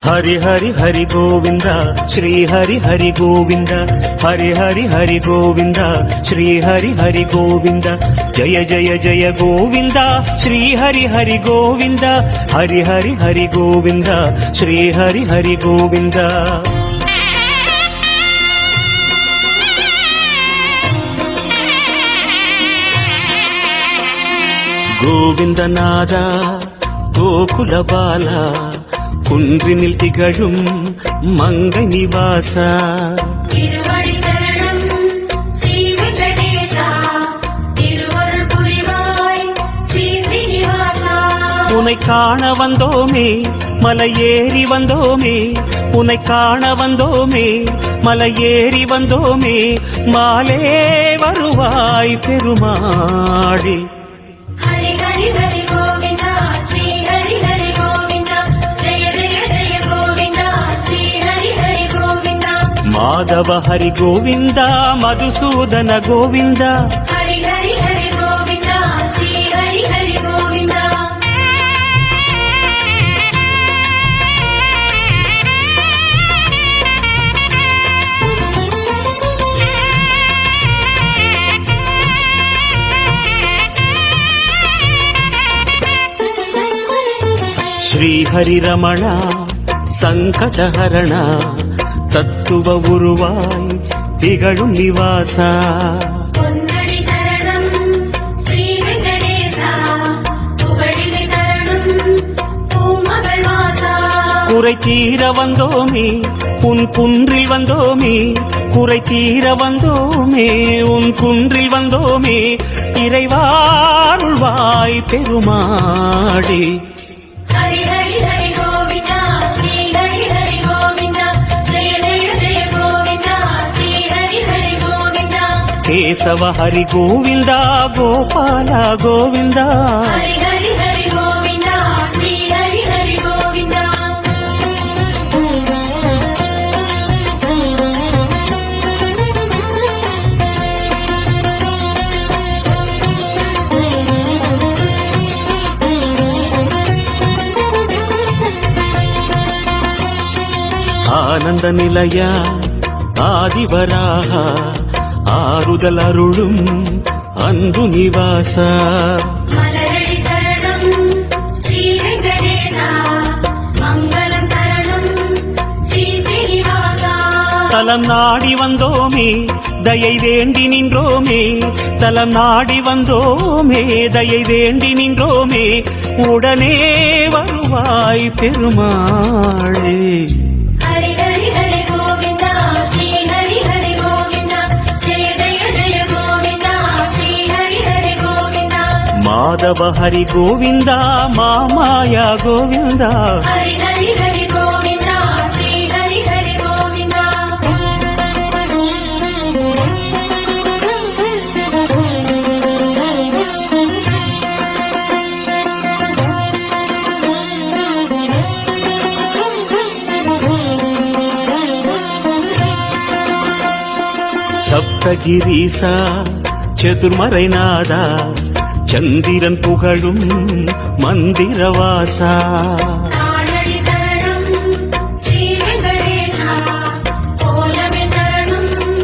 हरि हरि हरि गोविंद श्री हरि हरि गोविंद हरि हरि हरि गोविंद श्री हरि हरि गोविंद जय जय जय गोविंद श्री हरि हरि गोविंद हरि हरि हरि गोविंद श्री हरि हरि गोविंद गोविंदनादा गोकुल बाला குன்றினில் திகழும் மங்கை நிவாசா திருவடி சரணம் ஸ்ரீ வெங்கடேசா திருவருள் புரிவாய் ஸ்ரீ ஸ்ரீனிவாசா உன்னை காண வந்தோமே மலையேறி வந்தோமே உன்னை காண வந்தோமே மலையேறி வந்தோமே மாலே வருவாய் பெருமாளே ஹரி ஹரி ஹரி கோவிந்தா ஸ்ரீ ஹரி ஹரி கோவிந்தா ஜெய ஜெய ஜெய கோவிந்தா ஸ்ரீ ஹரி ஹரி கோவிந்தா மாதவ ஹரி கோவிந்தா மதுசூதன கோவிந்தா ஹரி ஹரி ஹரி கோவிந்தா ஸ்ரீ ஹரி ஹரி கோவிந்தா ஸ்ரீ ஹரி ரமணா சங்கடஹரணா தத்துவ உருவாய் திகழும் நிவாசா பொன்னடி சரணம் ஸ்ரீ வெங்கடேசா புகழினை தரணும் பூமகள் வாசா குறை தீர வந்தோமே உன் குன்றில் வந்தோமே குறை தீர வந்தோமே உன் குன்றில் வந்தோமே இறைவாருள்வாய் பெருமாளே ஹரி ஹரி ஹரி கோவிந்தா ஸ்ரீ ஹரி ஹரி கோவிந்தா ஜெய ஜெய ஜெய கோவிந்தா ஸ்ரீ ஹரி ஹரி கோவிந்தா கேசவ ஹரி கோவிந்தா கோபால கோவிந்தா ஹரி ஹரி ஹரி கோவிந்தா ஸ்ரீ ஹரி ஹரி கோவிந்தா ஆனந்த நிலையா ஆதிவராக ஆறுதல் அருளும் அன்பு நிவாசா மலரடி சரணம் ஸ்ரீ வெங்கடேசா மங்களம் தரணும் ஸ்ரீ ஸ்ரீனிவாசா தலம் நாடி வந்தோமே தயை வேண்டி நின்றோமே தலம் நாடி வந்தோமே தயை வேண்டி நின்றோமே உடனே வருவாய் பெருமாளே ஹரி ஹரி ஹரி கோவிந்தா ஸ்ரீ ஹரி ஹரி கோவிந்தா ஜெய ஜெய ஜெய கோவிந்தா ஸ்ரீ ஹரி ஹரி கோவிந்தா மாதவ ஹரி கோவிந்தா மாமாயா கோவிந்தா ஹரி ஹரி ஹரி கோவிந்தா ஸ்ரீ ஹரி ஹரி கோவிந்தா சப்தகிரீசா சதுர்மறைநாதா சந்திரன் புகழும் மந்திரவாசா நாடடி சரணம் ஸ்ரீ வெங்கடேசா கோலமே சரணம்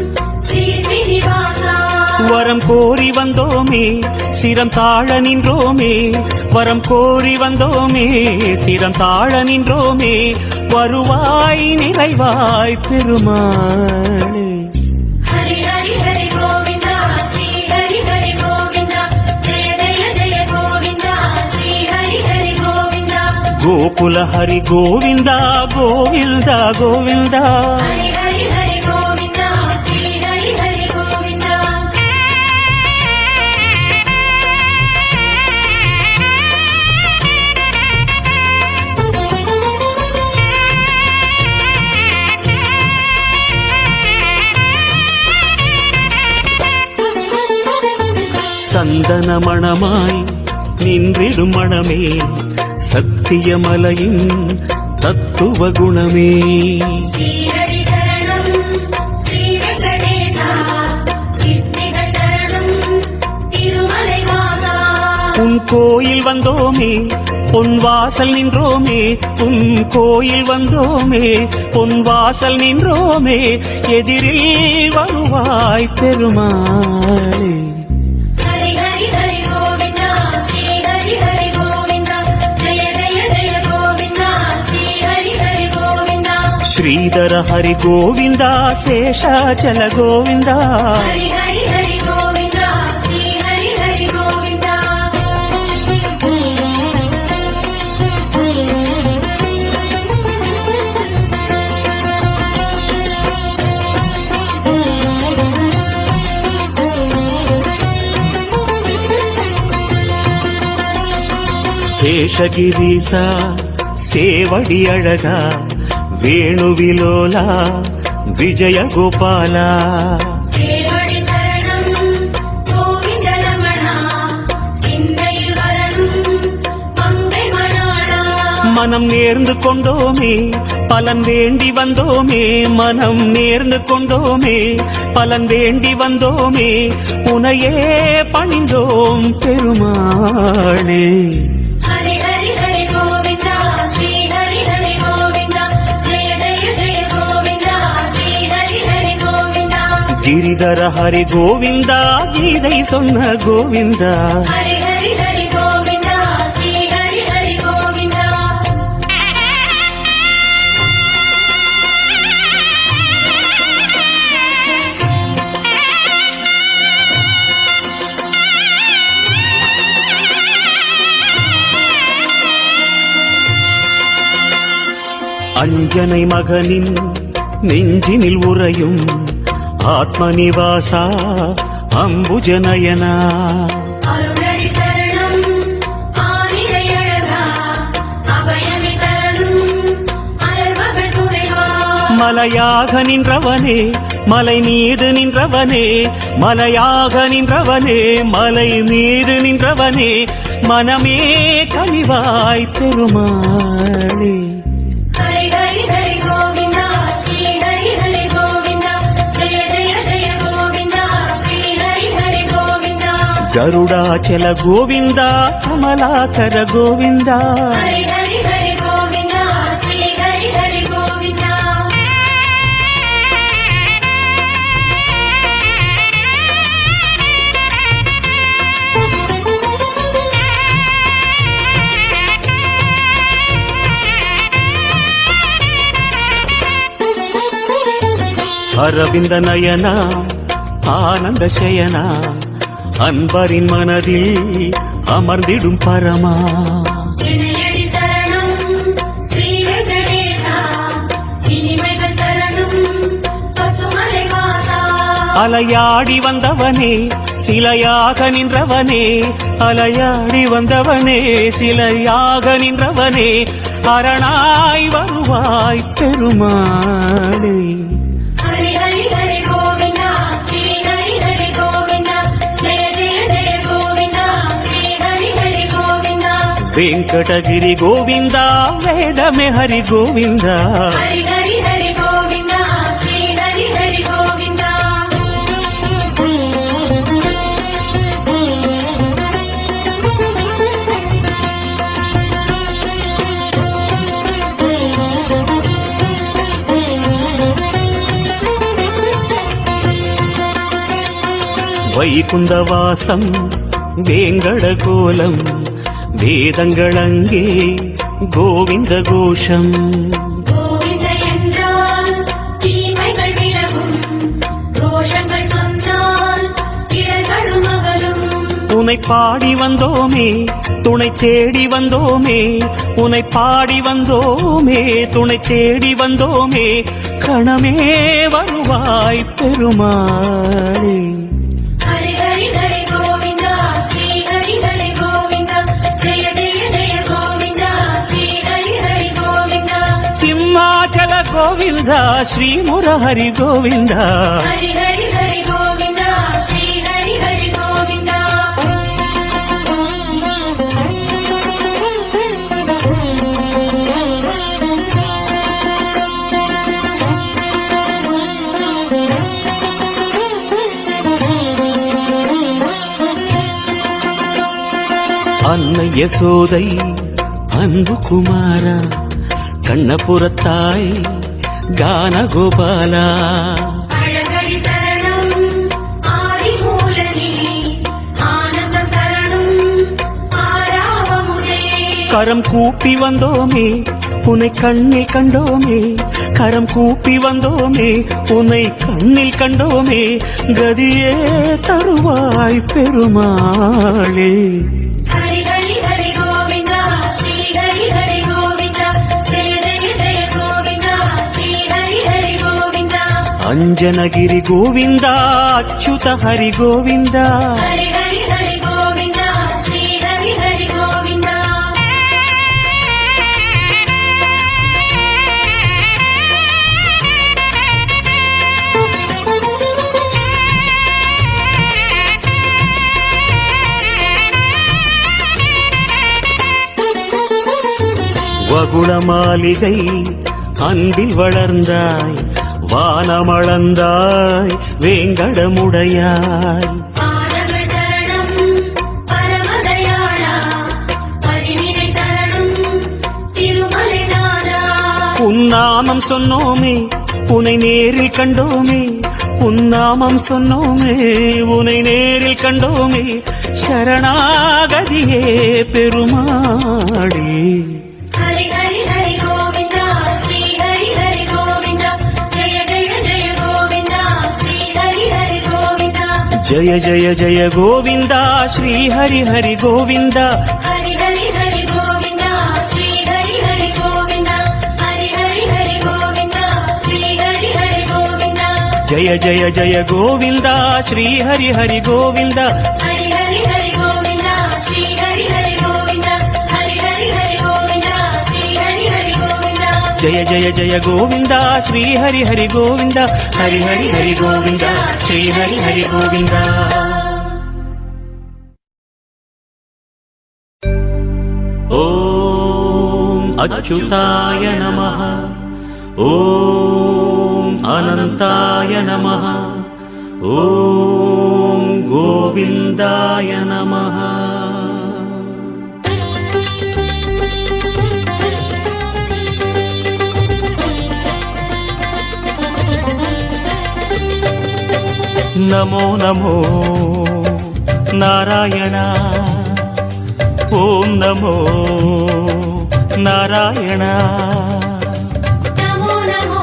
ஸ்ரீ ஸ்ரீனிவாசா வரம் கோரி வந்தோமே சிரம் தாழ நின்றோமே வரம் கோரி வந்தோமே சிரம் தாழ நின்றோமே வருவாய் நிறைவாய் பெருமாளே ஹரி ஹரி ஹரி கோவிந்தா ஸ்ரீ ஹரி ஹரி கோவிந்தா ஜெய ஜெய ஜெய கோவிந்தா ஸ்ரீ ஹரி ஹரி கோவிந்தா கோகுல ஹரி கோவிந்தா கோவிந்தா கோவிந்தா ஹரி ஹரி ஹரி கோவிந்தா ஸ்ரீ ஹரி ஹரி கோவிந்தா சந்தன மணமாய் நின்றிடும் மணமே சத்தியமலையின் தத்துவ குணமே ஸ்ரீஹரி சரணம் ஸ்ரீ வெங்கடேசா சித்திகள் தரணும் திருமலை வாசா உன் கோயில் வந்தோமே பொன் வாசல் நின்றோமே உன் கோயில் வந்தோமே பொன் வாசல் நின்றோமே எதிரில் வருவாய் பெருமாளே. ஹரி ஹரி ஹரி கோவிந்தா ஸ்ரீ ஹரி ஹரி கோவிந்தா ஜெய ஜெய ஜெய கோவிந்தா ஸ்ரீ ஹரி ஹரி கோவிந்தா. ஸ்ரீதர ஹரி கோவிந்தா சேஷாச்சல கோவிந்தா. ஹரி ஹரி ஹரி கோவிந்தா ஸ்ரீ ஹரி ஹரி கோவிந்தா. சேஷகிரீசா சேவடி அழகா வேணுவிலோலா விஜய கோபாலா. சேவடி சரணம் கோவிந்த ரமணா சிந்தையில் வரணும் மங்கை மணாளா. மனம் நேர்ந்து கொண்டோமே பலன் வேண்டி வந்தோமே மனம் நேர்ந்து கொண்டோமே பலன் வேண்டி வந்தோமே உனையே பணிந்தோம் பெருமாளே. ஹரி ஹரி ஹரி கோவிந்தா ஸ்ரீ ஹரி ஹரி கோவிந்தா ஜெய ஜெய ஜெய கோவிந்தா ஸ்ரீ ஹரி ஹரி கோவிந்தா. கிரிதர ஹரி கோவிந்தா கீதை சொன்ன கோவிந்தா. ஹரி ஹரி ஹரி கோவிந்தா ஸ்ரீ ஹரி ஹரி கோவிந்தா. அஞ்சனை மகனின் நெஞ்சினில் உறையும் ஆத்மநிவாசா அம்புஜநயனா. அருளடி சரணம் ஆனிரை அழகா அபயமி தரணும் அலர்மகள் துணைவா. மலையாக நின்றவனே மலை மீது நின்றவனே மலையாக நின்றவனே மலை மீது நின்றவனே மனமே கனிவாய் பெருமாளே. ஹரி ஹரி ஹரி கோவிந்தா ஸ்ரீ ஹரி ஹரி கோவிந்தா ஜெய ஜெய ஜெய கோவிந்தா ஸ்ரீ ஹரி ஹரி கோவிந்தா. கருடாச்சல கோவிந்தா கமலாகர கோவிந்தா. ஹரி ஹரி ஹரி கோவிந்தா ஸ்ரீ ஹரி ஹரி கோவிந்தா. அரவிந்த நயனா ஆனந்த சயனா அன்பரின் மனதில் அமர்ந்திடும் பரமா. இணையடி சரணம் ஸ்ரீ வெங்கடேசா இனிமைகள் தரணும் பசுமலை வாசா. அலையாடி வந்தவனே சிலையாக நின்றவனே அலையாடி வந்தவனே சிலையாக நின்றவனே அரணாய் வருவாய் பெருமாளே. ஹரி ஹரி ஹரி கோவிந்தா ஸ்ரீ ஹரி ஹரி கோவிந்தா ஜெய ஜெய ஜெய கோவிந்தா ஸ்ரீ ஹரி ஹரி கோவிந்தா. வெங்கடகிரி கோவிந்தா வேதமே ஹரி கோவிந்தா. ஹரி ஹரி ஹரி கோவிந்தா ஸ்ரீ ஹரி ஹரி கோவிந்தா. வைகுந்தவாசம் வேங்கட கோலம் வேதங்களங்கே கோவிந்த கோஷம். கோவிந்த என்றால் தீமைகள் விலகும் தோஷங்கள் சொன்னால் இடர்களும் அகலும். உனை பாடி வந்தோமே துணை தேடி வந்தோமே உனை பாடி வந்தோமே துணை தேடி வந்தோமே கணமே வருவாய் பெருமாளே. ஹரி ஹரி ஹரி கோவிந்தா ஸ்ரீ ஹரி ஹரி கோவிந்தா ஜெய ஜெய ஜெய கோவிந்தா ஸ்ரீ ஹரி ஹரி கோவிந்தா. சிம்மாச்சல கோவிந்தா ஸ்ரீ முரஹரி கோவிந்தா. ஹரி ஹரி ஹரி கோவிந்தா ஸ்ரீ ஹரி ஹரி கோவிந்தா. அன்னை யசோதை அன்பு குமாரா கண்ணபுரத்தாய் கான கோபாலா அழகடி தரணம் ஆதிமூலனே ஆனந்தம் தரணும் ஆராவமுதே கரம் கூப்பி வந்தோமே உன்னை கண்ணில் கண்டோமே கரம் கூப்பி வந்தோமே உன்னை கண்ணில் கண்டோமே கதியே தருவாய் பெருமாளே ஹரி ஹரி ஹரி கோவிந்தா ஸ்ரீ ஹரி ஹரி கோவிந்தா ஜெய ஜெய ஜெய கோவிந்தா ஸ்ரீ ஹரி ஹரி கோவிந்தா அஞ்சனகிரி கோவிந்தா அச்சுத ஹரி கோவிந்தா ஹரி ஹரி ஹரி கோவிந்தா ஸ்ரீ ஹரி ஹரி கோவிந்தா வகுள மாளிகை அன்பில் வளர்ந்தாய் வானமளந்தாய் வேங்கடமுடையாய் பாதங்கள் தரணம் பரமதயாளா பரிவினை தரணும் திருமலை நாதா உன்னாமம் சொன்னோமே உன்னை நேரில் கண்டோமே உன்னாமம் சொன்னோமே உன்னை நேரில் கண்டோமே சரணாகதியே பெருமாளே ஹரி ஹரி ஹரி கோவிந்தா ஸ்ரீ ஹரி ஹரி கோவிந்தா ஜெய ஜெய ஜெய கோவிந்தா ஸ்ரீ ஹரி ஹரி கோவிந்தா ஜய ஜய ஜய கோவிந்தா ஸ்ரீ ஹரி ஹரி கோவிந்தா ஹரி ஹரி ஹரி கோவிந்தா ஸ்ரீ ஹரி ஹரி கோவிந்தா ஹரி ஹரி ஹரி கோவிந்தா ஸ்ரீ ஹரி ஹரி கோவிந்தா ஜய ஜய ஜய கோவிந்தா ஸ்ரீ ஹரி ஹரி கோவிந்தா ஹரி ஹரி ஹரி கோவிந்தா ஸ்ரீ ஹரி ஹரி கோவிந்தா ஹரி ஹரி ஹரி கோவிந்தா ஸ்ரீ ஹரி ஹரி கோவிந்தா ஜய ஜய ஜய கோவிந்தா ஸ்ரீ ஹரி ஹரி கோவிந்தா ஹரி ஹரி ஹரி கோவிந்தா ஸ்ரீ ஹரி ஹரி கோவிந்தா ஓம் அச்சுதாய நமः ஓம் அனந்தாய நமः ஓம் கோவிந்தாய நமः நமோ நமோ நாராயண ஓம் நமோ நாராயண நமோ நமோ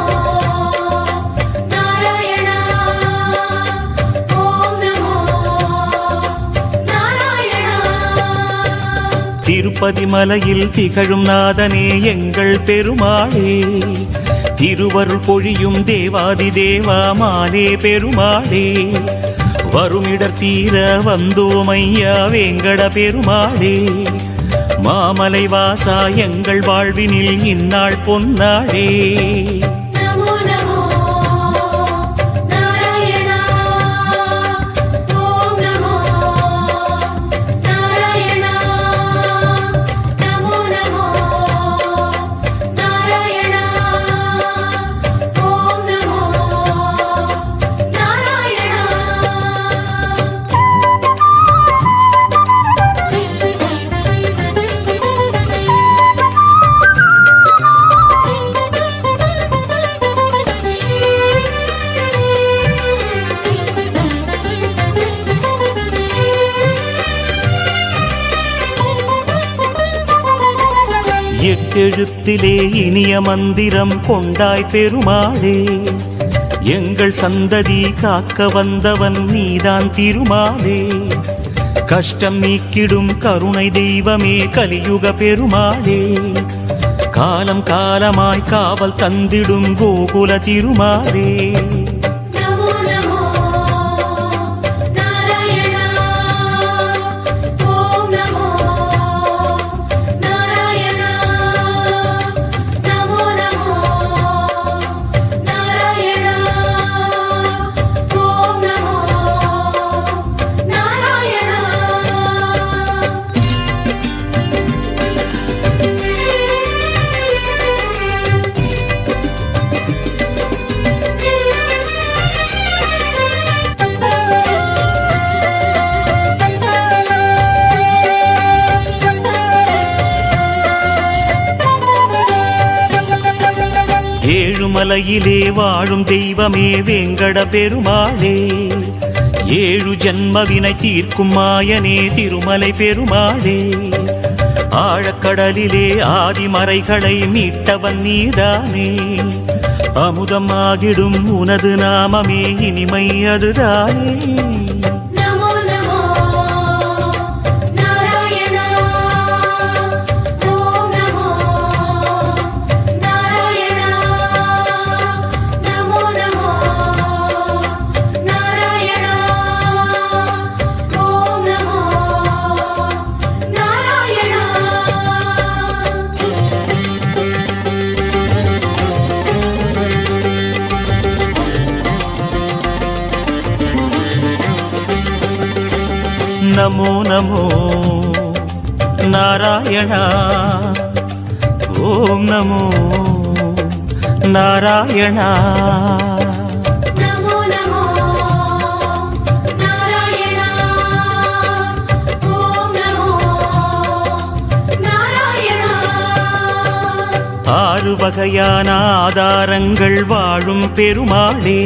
நாராயண ஓம் நமோ நாராயண திருப்பதி மலையில் திகழும் நாதனே எங்கள் பெருமாளே திருவருள் பொழியும் தேவாதி தேவா மாலே பெருமாளே வருமிடர் தீர வந்தோமையா வேங்கட பெருமாளே மாமலை வாசா எங்கள் வாழ்வினில் இந்நாள் பொன்னாளே நமோ நமோ நாராயண ஓம் நமோ நாராயண நமோ நமோ நாராயண ஓம் நமோ நாராயண எட்டெழுத்திலே இனிய மந்திரம் கொண்டாய் பெருமாளே எங்கள் சந்ததி காக்க வந்தவன் நீதான் திருமாலே கஷ்டம் நீக்கிடும் கருணை தெய்வமே கலியுக பெருமாளே காலம் காலமாய் காவல் தந்திடும் கோகுல திருமாலே நமோ நமோ நாராயண ஓம் நமோ நாராயண நமோ நமோ நாராயண ஓம் நமோ நாராயண ஏழுமலையிலே வாழும் தெய்வமே வேங்கட பெருமாளே, ஏழு ஜன்மவினை தீர்க்கும் மாயனே திருமலை பெருமாளே, ஆழக்கடலிலே ஆதிமறைகளை மீட்டவன் நீதானே, அமுதமாகிடும் உனது நாமமே இனிமை அதுதானே. நமோ நமோ நாராயணா, ஓம் நமோ நாராயணா, நமோ நமோ நாராயணா, ஓம் நமோ நாராயணா. நமோ நமோ நாராயணா, ஓம் நமோ நாராயணா. நமோ நமோ நாராயணா, ஓம் நமோ நாராயணா. ஆறு வகையான ஆதாரங்கள் வாழும் பெருமாளே,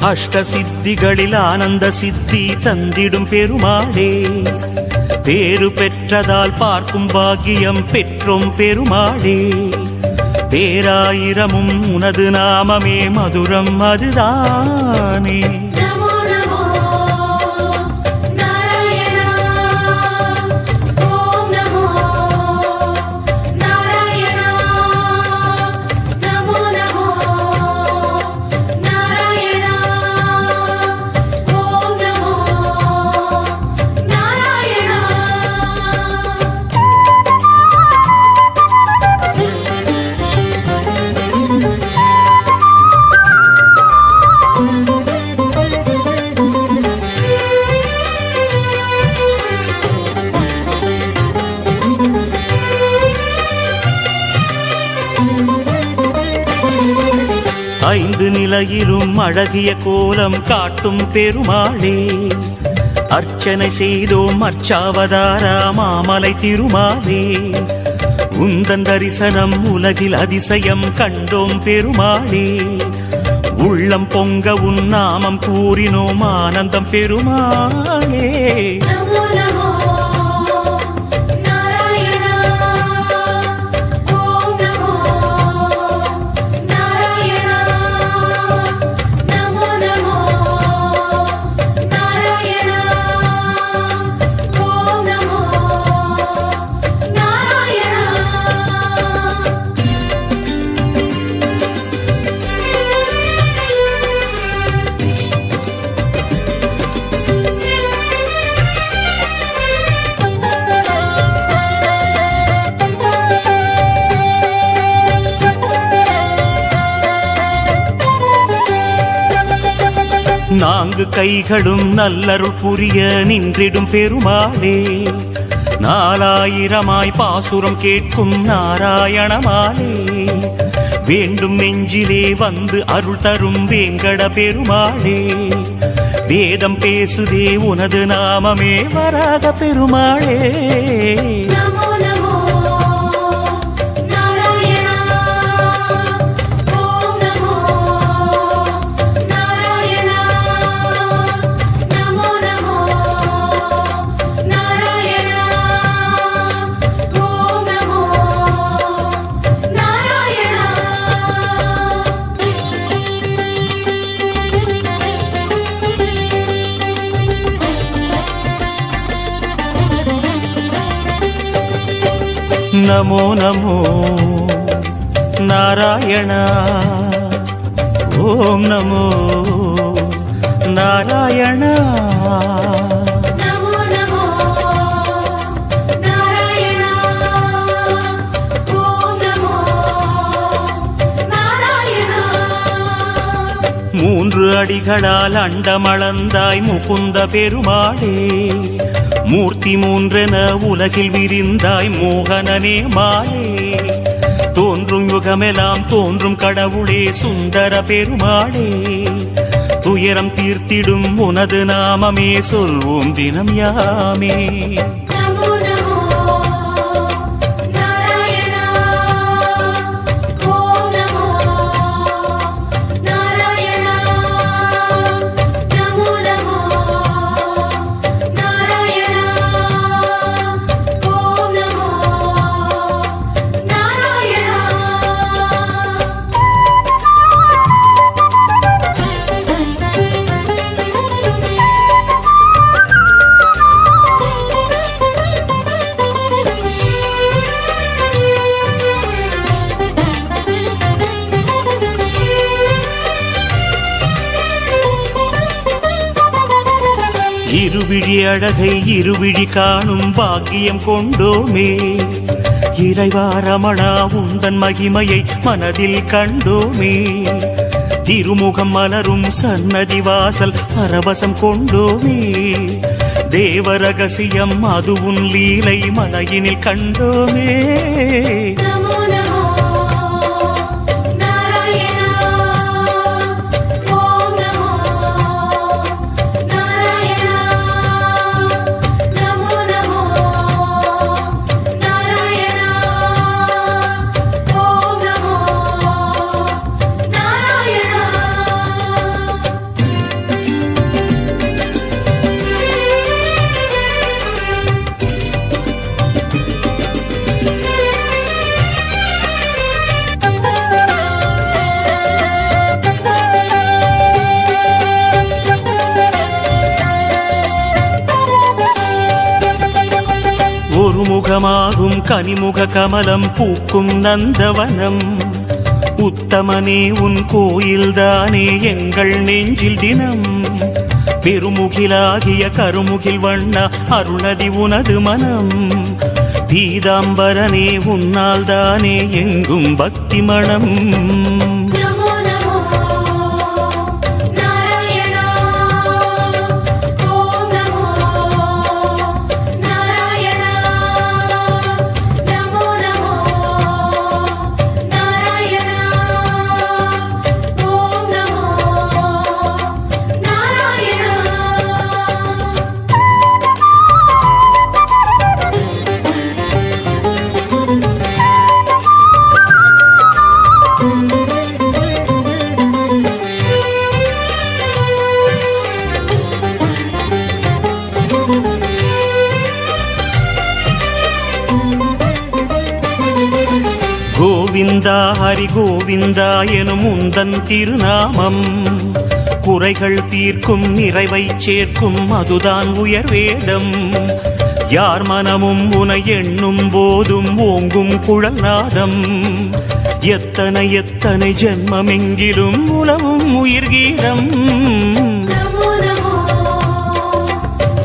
அஷ்ட சித்திகளில் ஆனந்த சித்தி தந்திடும் பெருமாளே, பேறு பெற்றதால் பார்க்கும் பாக்கியம் பெற்றோம் பெருமாளே, பேராயிரமும் உனது நாமமே மதுரம் அதுதானே. நமோ நமோ நாராயணா, ஓம் நமோ நாராயணா, நமோ நமோ நாராயணா, ஓம் நமோ நாராயணா. ஐந்து நிலையிலும் அழகிய கோலம் காட்டும் பெருமாளே, அர்ச்சனை செய்தோம் அர்ச்சாவதாரா மாமலை திருமாலே, உந்தன் தரிசனம் உலகில் அதிசயம் கண்டோம் பெருமாளே, உள்ளம் பொங்க உன் நாமம் கூறினோம் ஆனந்தம் பெருமாளே. நமோ நமோ நாராயணா, ஓம் நமோ நாராயணா, நமோ நமோ நாராயணா, ஓம் நமோ நாராயணா. நான்கு கைகளும் நல்லருள் புரிய நின்றிடும் பெருமாளே, நாலாயிரமாய் பாசுரம் கேட்கும் நாராயணமாலே, வேண்டும் நெஞ்சிலே வந்து அருள் தரும் வேங்கட பெருமாளே, வேதம் பேசுதே உனது நாமமே வராக பெருமாளே. நமோ நமோ நாராயணா, ஓம் நமோ நாராயணா, நமோ நமோ நாராயணா, ஓம் நமோ நாராயணா. நமோ நமோ நாராயணா, ஓம் நமோ நாராயணா. நமோ நமோ நாராயணா, ஓம் நமோ நாராயணா. மூன்று அடிகளால் அண்டமளந்தாய் முகுந்த பெருமாளே, மூர்த்தி மூன்றென உலகில் விரிந்தாய் மோகனனே மாலே, தோன்றும் யுகமெல்லாம் தோன்றும் கடவுளே சுந்தர பெருமாளே, துயரம் தீர்த்திடும் உனது நாமமே சொல்வோம் தினம் யாமே. நமோ நமோ நாராயணா, ஓம் நமோ திருவிழி அழகை இருவிழி காணும் பாக்கியம் கொண்டோமே. இறைவா ரமணா உந்தன் மகிமையை மனதில் கண்டோமே. திருமுகம் மலரும் சன்னதி வாசல் பரவசம் கொண்டோமே. தேவ ரகசியம் அது உன் லீலை மலையினில் கண்டோமே. நமோ நமோ நாராயணா ஓம் நமோ நாராயணா நமோ நமோ நாராயணா ஓம் நமோ நாராயணா. ஒருமுகமாகும் கனிமுக கமலம் பூக்கும் நந்தவனம். உத்தமனே உன் கோயில்தானே எங்கள் நெஞ்சில் தினம். பெருமுகிலாகிய கருமுகில் வண்ணா அருளதி உனது மனம். பீதாம்பரனே உன்னால் தானே எங்கும் பக்தி மணம். நமோ நமோ நாராயணா ஓம் நமோ நாராயணா நமோ நமோ நாராயணா ஓம் நமோ நாராயணா. கோவிந்தா ஹரி கோவிந்தா எனும் உந்தன் திருநாமம். குறைகள் தீர்க்கும் நிறைவை சேர்க்கும் அதுதான் உயர்வேதம். யார் மனமும் உனை எண்ணும் போதும் ஓங்கும் குழல்நாதம். எத்தனை எத்தனை ஜென்மமெங்கிலும் உலவும் உயிர்கீதம். நமோ நமோ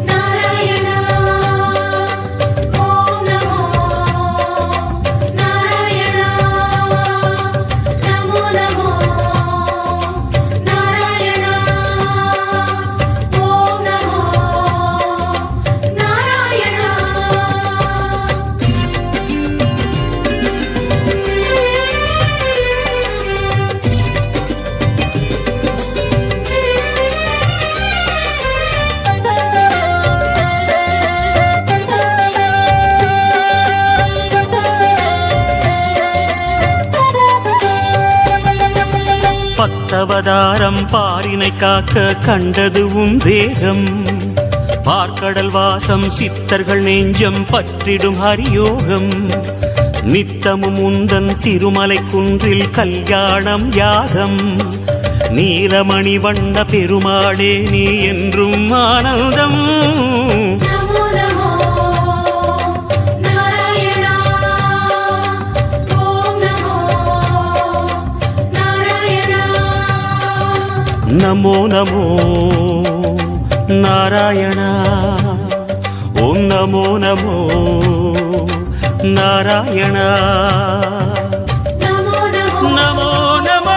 நாராயணா ஓம் நமோ நாராயணா நமோ நமோ நாராயணா ஓம் நமோ நாராயணா. பத்தவதாரம் பாரினை காக்க கண்டது உன் வேகம். பார்க்கடல் வாசம் சித்தர்கள் நெஞ்சம் பற்றிடும் ஹரியோகம். நித்தமும் உந்தன் திருமலை குன்றில் கல்யாணம் யாகம். நீலமணி வண்ண பெருமாளே நீ என்றும் ஆனந்தம். நமோ நமோ நாராயணா ஓம் நமோ நாராயணா நமோ நமோ நாராயணா ஓம் நமோ நமோ நாராயணா நமோ நமோ நமோ நமோ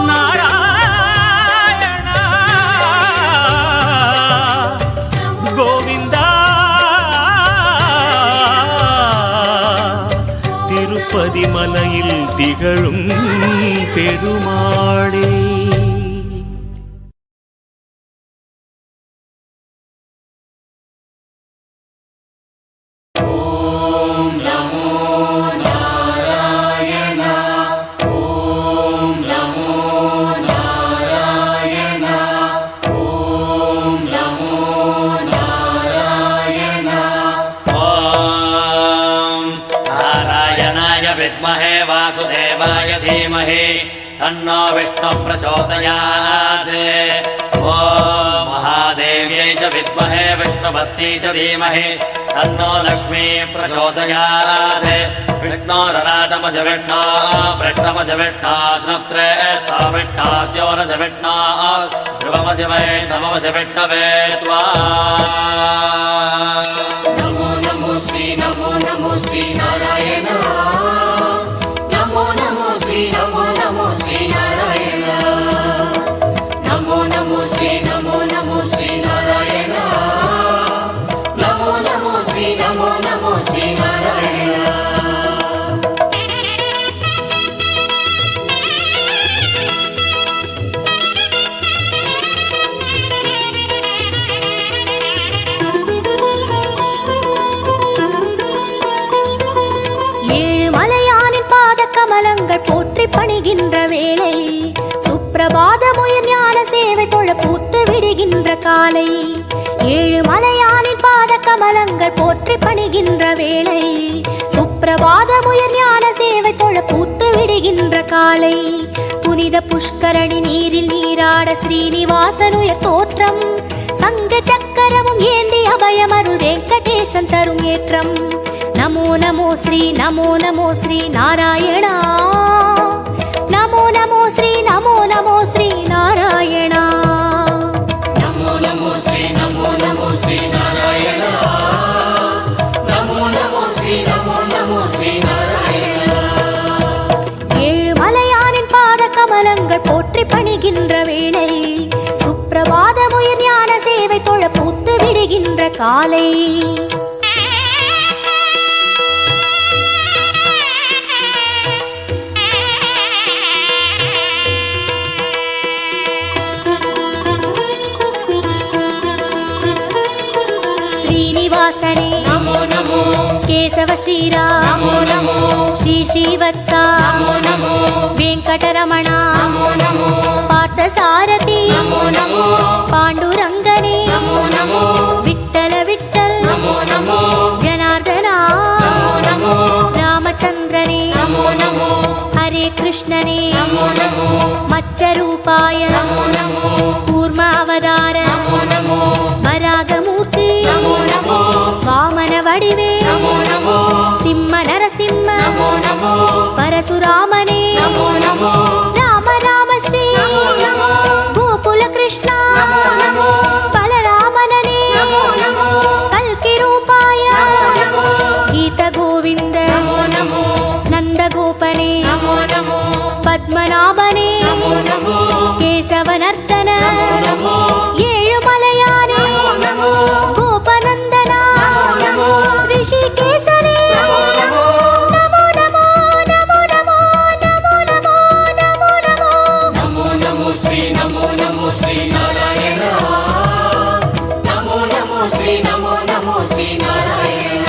நாராயணா. கோவிந்தா திருப்பதி மலையில் திகழும் பெருமாளே. विद्महे वासुदेवाय धीमहि तन्नो विष्णुः प्रचोदयात्। ॐ महादेव्यै च विद्महे विष्णुपत्न्यै च धीमहि तन्नो लक्ष्मी प्रचोदयात्। विष्णोरराटमज विष्णो पृष्ठमज विष्णो स्नप्त्रे स्थाविष्णास्योरज विष्णो ध्रुवमज वै नममज विष्णवे त्वा नमो नमो श्री नारायण नमो नमो श्री नारायण नमो नमो श्री नारायण नमो नमो श्री नारायण கமலங்கள் போற்றி பணிகின்ற வேளை சுப்பிரபாதமுயர் ஞான சேவை தொழ பூத்து விடுகின்ற காலை ஏழு மலையானின் பாத கமலங்கள் போற்றி பணிகின்ற வேளை சுப்பிரபாதமுயர் ஞான சேவை தொழ பூத்து விடுகின்ற காலை புனித புஷ்கரணி நீரில் நீராட ஸ்ரீனிவாசனுயர் தோற்றம் சங்க சக்கரமும் ஏந்தி அபயமருள் வெங்கடேசன் தரும் ஏற்றம் नमो नमो श्री नारायणा नमो नमो श्री नारायणा नमो नमो श्री नारायणा नमो नमो श्री नारायणा ஏழு மலையானின் பாத கமலங்கள் போற்றி பணிகின்ற வேளை சுப்பிரபாதமுயர் ஞான சேவை தொழ பூத்து விடுகின்ற காலை श्रीनिवासने नमो नमो केशव श्रीराम नमो नमो श्री श्रीवत्सा नमो नमो वेंकटरमणा नमो नमो पार्थसारथी नमो नमो पांडुरंगने नमो नमो विठ्ठल विठ्ठल नमो नमो जनार्दना नमो नमो रामचंद्रने नमो नमो हरे कृष्णने नमो नमो मत्स्यरूपाय नमो नमो कूर्मावतार नमो नमो वरागमूर्ति नमो नमो वामन वडिवे नमो नमो सिंह नरसिंह नमो नमो परशुरामने नमो नमो राम राम श्री नमो गोकुल कृष्ण नमो नमो बलरामनने नमो नमो कल्कि रूपाय नमो गीत गोविंद नमो नमो नंद गोपने नमो नमो पद्मनाभने नमो नमो केशवनर्दन नमो ஏழு மலையானே नमो கோபநந்தனா नमो ரிஷிகேசனே नमो நமோ நமோ நமோ நமோ நமோ நமோ நமோ नमो नमो श्री नारायण नमो नमो श्री नारायण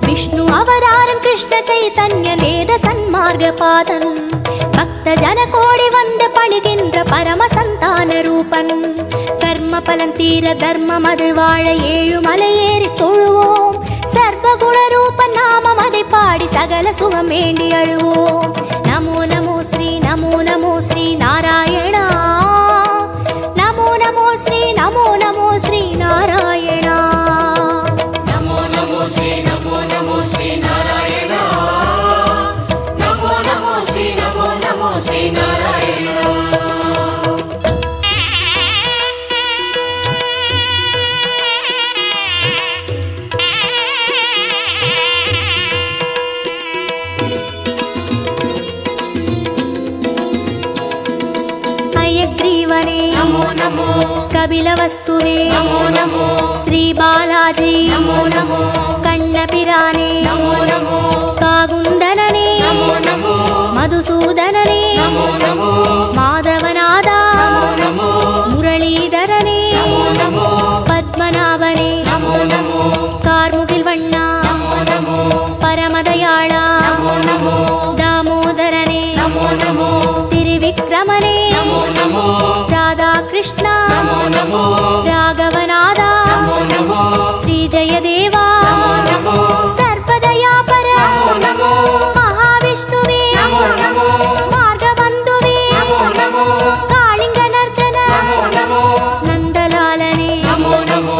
विष्णु அவதாரன் கிருஷ்ண சைதன்ய வேத சன்மார்க பாதன் பக்த ஜன கோடி வந்து பணிகின்ற பரம சந்தான ரூபன் கர்ம பலன் தீர தர்மம் அது வாழ ஏழு மலையேறி தொழுவோம் சர்வகுண ரூபன் நாமம் அதை பாடி சகல சுகம் வேண்டி அழுவோம் நமோ நமோ ஸ்ரீ நாராயணா நமோ நமோ ஸ்ரீ நாராயணா नमो नमो श्री नारायण नमो नमो श्री नारायण हयग्रीवने नमो नमो कपिलवस्तुवे नमो नमो श्री बालाजी नमो नमो कण्णपिराने नमो नमो कागुन्दनने नमो नमो मधुसूदनने नमो नमो माधवनादा नमो नमो मुरलीधरने नमो नमो पद्मनाभने नमो नमो कार्मुगिल वण्णा नमो नमो परमदयाळा नमो नमो दामोदरने नमो नमो त्रिविक्रमने नमो नमो राधाकृष्ण नमो नमो राघवनादा नमो नमो श्रीजयदेवा नमो नमो सर्वदयापर नमो नमो महाविष्णुवे नमो नमो मार्गबन्धुवे नमो नमो कालिङ्गनर्दन नमो नमो नन्दलालने नमो नमो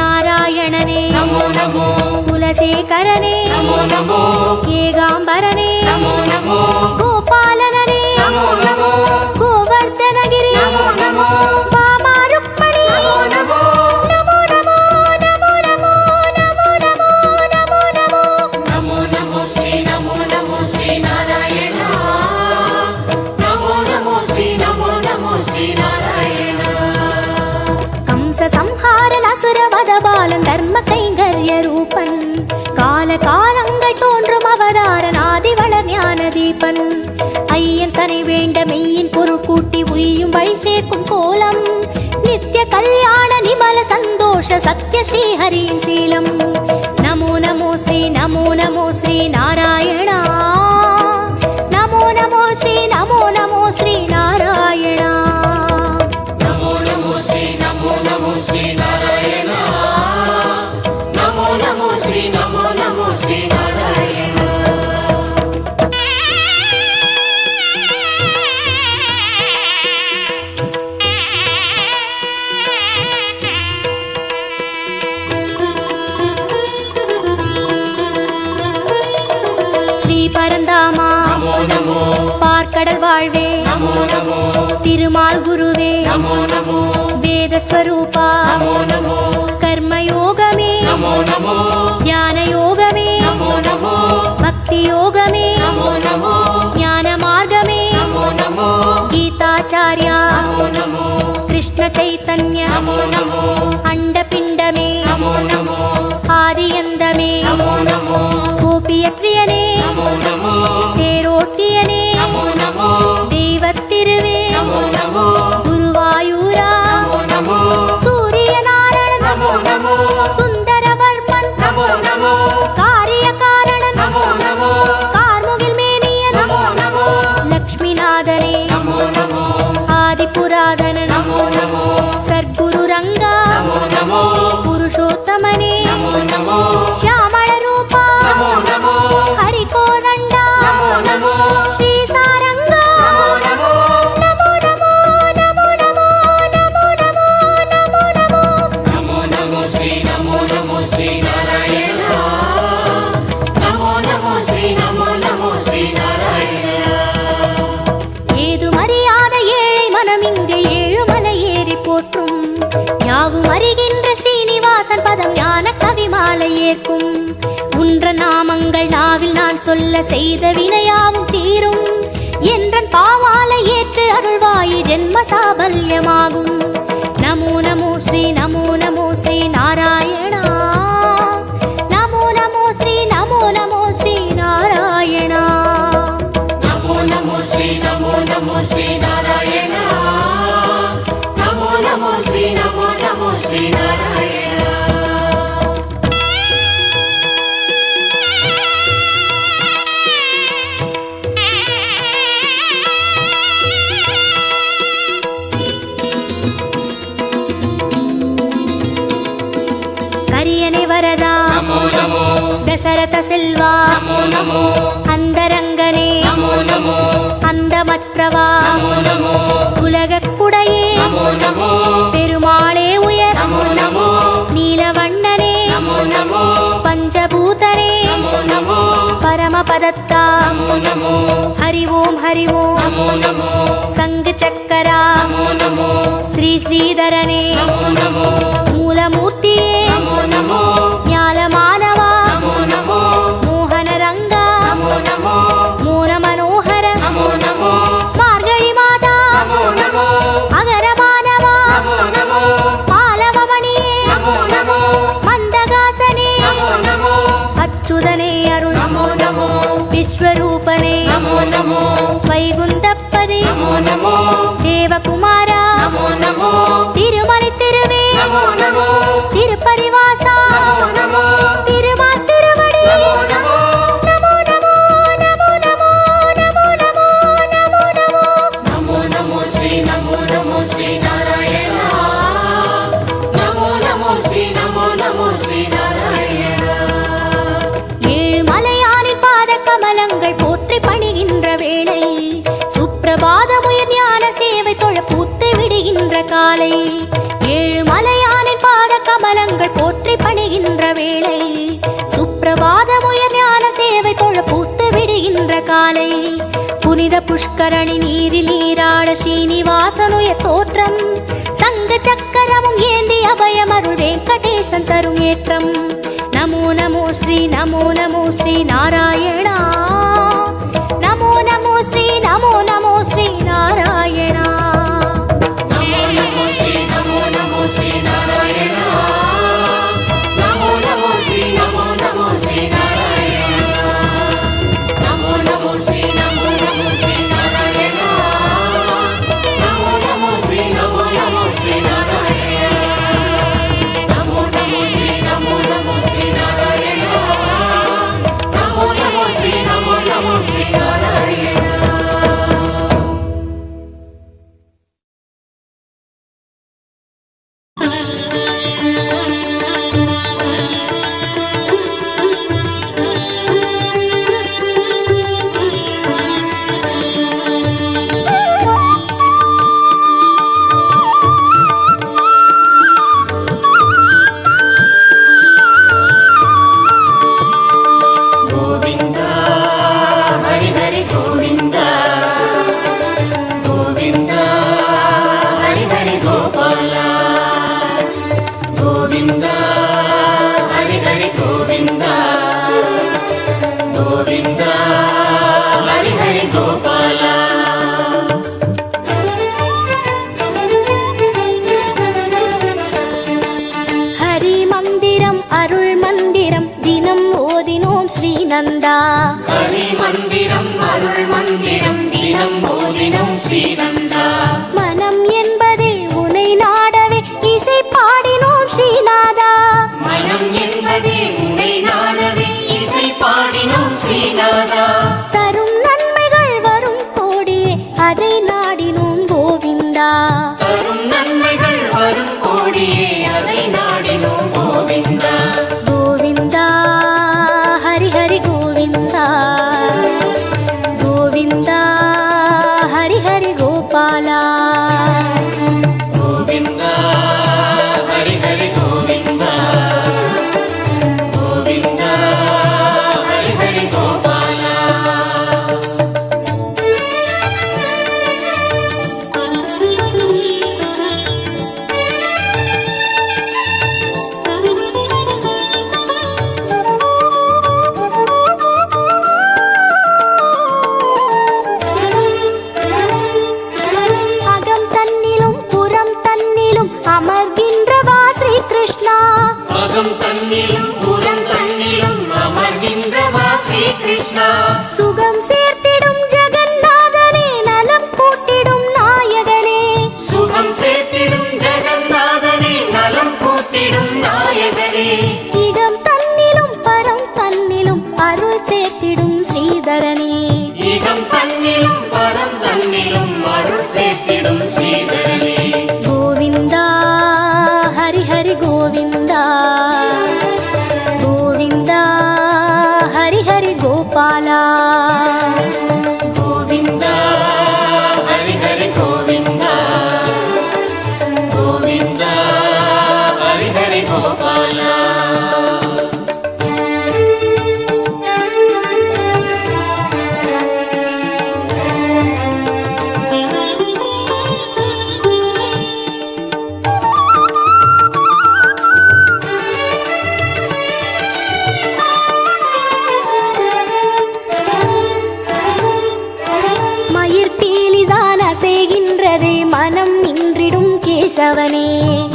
नारायणने नमो नमो कुलशेखरने नमो நமோ ஏகாம்பரனே நமோ நமோ கோபாலனே நமோ நமோ கோவர்தனகிரி நமோ நமோ பாமா ருக்மணி நமோ நமோ நமோ நமோ நமோ நமோ நமோ நமோ நமோ நமோ நமோ நமோ ஸ்ரீ நாராயண நமோ நமோ ஸ்ரீ நாராயண கம்ச சம்ஹாரன் அசுரவத பாலன் தர்ம கைங்கர்ய ரூபன் கால காலங்கள் தோன்றும் அவதாரன் ஆதிவளர் ஞான தீபன் ஐயன் தனை வேண்ட மெய்யின் பொருள் கூட்டி உய்யும் வழி சேர்க்கும் கோலம் நித்திய கல்யாண நிமல சந்தோஷ சத்ய ஸ்ரீஹரியின் சீலம் நமோ நமோ ஸ்ரீ நாராயணா நமோ நமோ ஸ்ரீ நாராயணா நமோ நமோ ஸ்ரீ நாராயண நமோ நமோ ஸ்ரீ நாராயண ஸ்ரீ பரந்தாமா நமோ நமோ பார்க்கடல் வாழ்வே நமோ நமோ திருமால் குருவே நமோ நமோ வேதஸ்வரூபா நமோ நமோ கர்மயோகமே நமோ நமோ ஞான யோகமே நமோ நமோ பக்தி யோகமே நமோ நமோ ஞான மார்க்கமே நமோ நமோ கீதாச்சார்யா நமோ நமோ கிருஷ்ண சைத்தன்ய நமோ நமோ அண்டபிண்டமே நமோ நமோ ஆதியந்தமே நமோ நமோ கோபியத்ரியனே நமோ நமோ தேரோட்டியனே நமோ நமோ தெய்வத்திருவே நமோ நமோ குருவாயூரா நமோ நமோ சூரியநாராயணன் நமோ நமோ சுந்தரவர்மன் நமோ நமோ காரியகாரணன் நமோ நமோ கார்முகில் மேனியன் நமோ நமோ லக்ஷ்மிநாதனே நமோ நமோ ஆதிபுராதனன் நமோ நமோ சர்க்குரு ரங்கா நமோ நமோ புருஷோத்தமனே நமோ நமோ ಶ್ಯಾಮಳ ರೂಪ நமோ நமோ ಹರಿಕೋದಂಡ நமோ நமோ ಶ್ರೀ ಸಾರಂಗ நமோ ನಮೋ ನಮೋ ನಮೋ ನಮೋ ನಮೋ ನಮೋ ನಮೋ ನಮೋ நமோ நமோ ஸ்ரீ நாராயண நமோ நமோ ஸ்ரீ நாராயண ஏது மறியாத ஏழை மனம் இங்கு ஏழுமலை ஏறி போற்றும் யாவும் அறிகின்ற ஸ்ரீனிவாசன் பதம் ஞான கவிமாலை ஏற்கும் உன்ற நாமங்கள் நாவில் நான் சொல்ல செய்த வினையாவும் தீரும் என்றன் பாவாலை ஏற்று அருள்வாயி ஜென்ம சாபல்யமாகும் நமோ நமோ ஸ்ரீ நாராயணா நமோ நமோ ஸ்ரீ நாராயணா நமோ நமோ ஸ்ரீ நாராயண நமோ நமோ ஸ்ரீ நாராயண கரியனை வரதா நமோ நமோ தசரத செல்வா நமோ நமோ அந்தரங்கனே நமோ நமோ அந்தமற்றவா நமோ நமோ உலகக்குடையே நமோ நமோ பெருமாளே உயர் நமோ நமோ நீலவண்ணனே நமோ நமோ பஞ்சபூதனே நமோ நமோ பரமபதத்தா நமோ நமோ ஹரி ஓம் நமோ நமோ சங்கு சக்கரா நமோ நமோ ஸ்ரீ ஸ்ரீதரனே நமோ நமோ மூலமூர்த்தியே நமோ நமோ ஞாலமானவா நமோ நமோ மோகன ரங்கா நமோ நமோ மோன மனோகர நமோ நமோ மார்கழி மாதா நமோ நமோ அகரமானவா நமோ நமோ மாலவமணியே நமோ நமோ மந்தகாசனே நமோ நமோ அச்சுதனே அருள் நமோ நமோ விஸ்வரூபனே நமோ நமோ வைகுந்தப்பதே நமோ நமோ தேவகுமாரா நமோ நமோ திருமலை திருவே நமோ நமோ திருப்பரிவாசா நமோ நமோ திருமால் திருவடி நமோ நமோ நமோ நமோ நமோ நமோ நமோ நமோ நமோ நமோ நமோ நமோ ஸ்ரீ நாராயண நமோ நமோ ஸ்ரீ நாராயண ஏழு மலையானின் பாத கமலங்கள் போற்றி பணிகின்ற வேளை சுப்பிரபாதமுயர் ஞான சேவை தொழ பூத்து விடுகின்ற காலை ஏழு மலையானின் பாத கமலங்கள் போற்றி பணிகின்ற வேளை சுப்பிரபாதமுயர் ஞான காலை புனித புஷ்கரணி நீரில் நீராட ஸ்ரீனிவாசனுய தோற்றம் சங்க சக்கரமும் ஏந்தி அபயமருள் வெங்கடேசன் தரும் ஏற்றம் நமோ நமோ ஸ்ரீ நமோ நமோ ஸ்ரீ நாராயணா நமோ நமோ ஸ்ரீ நமோ நமோ ஸ்ரீ நாராயணா நமோ நமோ ஸ்ரீ நமோ நமோ ஸ்ரீ நாராயணா நமோ நமோ ஸ்ரீ நமோ நமோ ஸ்ரீ நாராயணா நமோ நமோ ஸ்ரீ நமோ நமோ ஸ்ரீ நாராயணா நமோ நமோ ஸ்ரீ நமோ நமோ ஸ்ரீ நாராயணா நமோ நமோ ஸ்ரீ நமோ நமோ ஸ்ரீ நாராயணா நமோ நமோ ஸ்ரீ நமோ நமோ ஸ்ரீ நாராயணா. கோவிந்தா ஹரி ஹரி கோவிந்தா கோவிந்தா ஹரி ஹரி கோபாலா கோவிந்தா ஹரி ஹரி கோவிந்தா கோவிந்தா ஹரி ஹரி கோபாலா. ஹரி மந்திரம் அருள் மந்திரம் தினம் ஓதினோம் ஸ்ரீநந்தா ஹரி மந்திரம் அருள் மந்திரம் தினம் ஓதினோம் ஸ்ரீநந்தா மனம் என்பதே உனை நாடவே இசை பாடினோம் ஸ்ரீநாதா மனம் என்பதே உன்னை நாடவே இசை பாடினோம் ஸ்ரீநாதா தரும் நன்மைகள் வரும் கோடியே அதை நாடினோம் கோவிந்தா தரும் நன்மைகள் வரும் கோடியே அதை நாடினோம் கோவிந்தா கோவிந்தா ஹரி ஹரி கோவிந்தா கோவிந்தா ஹரி ஹரி கோபாலா கோவிந்தா ஹரி ஹரி கோவிந்தா கோவிந்தா ஹரி ஹரி கோபாலா. அகம் தன்னிலும் புறம் தன்னிலும் அமர்கின்றவா ஸ்ரீ கிருஷ்ணா அகம் தன்னிலும் புறம் தன்னிலும் அமர்கின்றவா ஸ்ரீ கிருஷ்ணா சுகம் சேர்த்திடும் ஜெகநாதனே நலம் கூட்டிடும் நாயகனே சுகம் சேர்த்திடும் ஜெகநாதனே நலம் கூட்டிடும் நாயகனே இடம் தன்னிலும் பரம் தன்னிலும் அருள் சேர்த்திடும் ஸ்ரீதரனே இகம் தன்னிலும் பரம் தன்னிலும் அருள் சேர்த்திடும் ஸ்ரீதரனே கோவிந்தா ஹரி ஹரி கோவிந்தா கோவிந்தா ஹரி ஹரி கோபாலா கோவிந்தா ஹரி ஹரி கோவிந்தா கோவிந்தா ஹரி ஹரி கோபாலா. மயிர் பீலிதான் அசைகின்றதே மனம் நின்றிடும் கேசவனே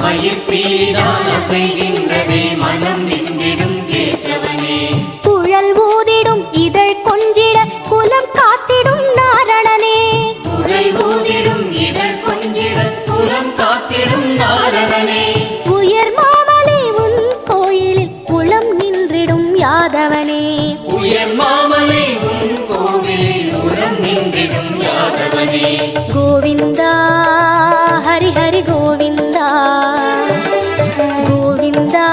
மயிர் பீலிதான் அசைகின்றதே மனம் நின்றிடும் கேசவனே குழல் ஊதிடும் இதழ் கொஞ்சிட குலம் காத்திடும் நாரணனே குரல் ஊதிடும் இதழ் கொஞ்சிட குலம் காத்திடும் நாரணனே உயர் மாமலை உன் கோயிலில் குளம் நின்றிடும் யாதவனே உயர் மாமலை உன் கோவிலில் உரம் நின்றிடும் யாதவனே கோவிந்தா ஹரி ஹரி கோவிந்தா கோவிந்தா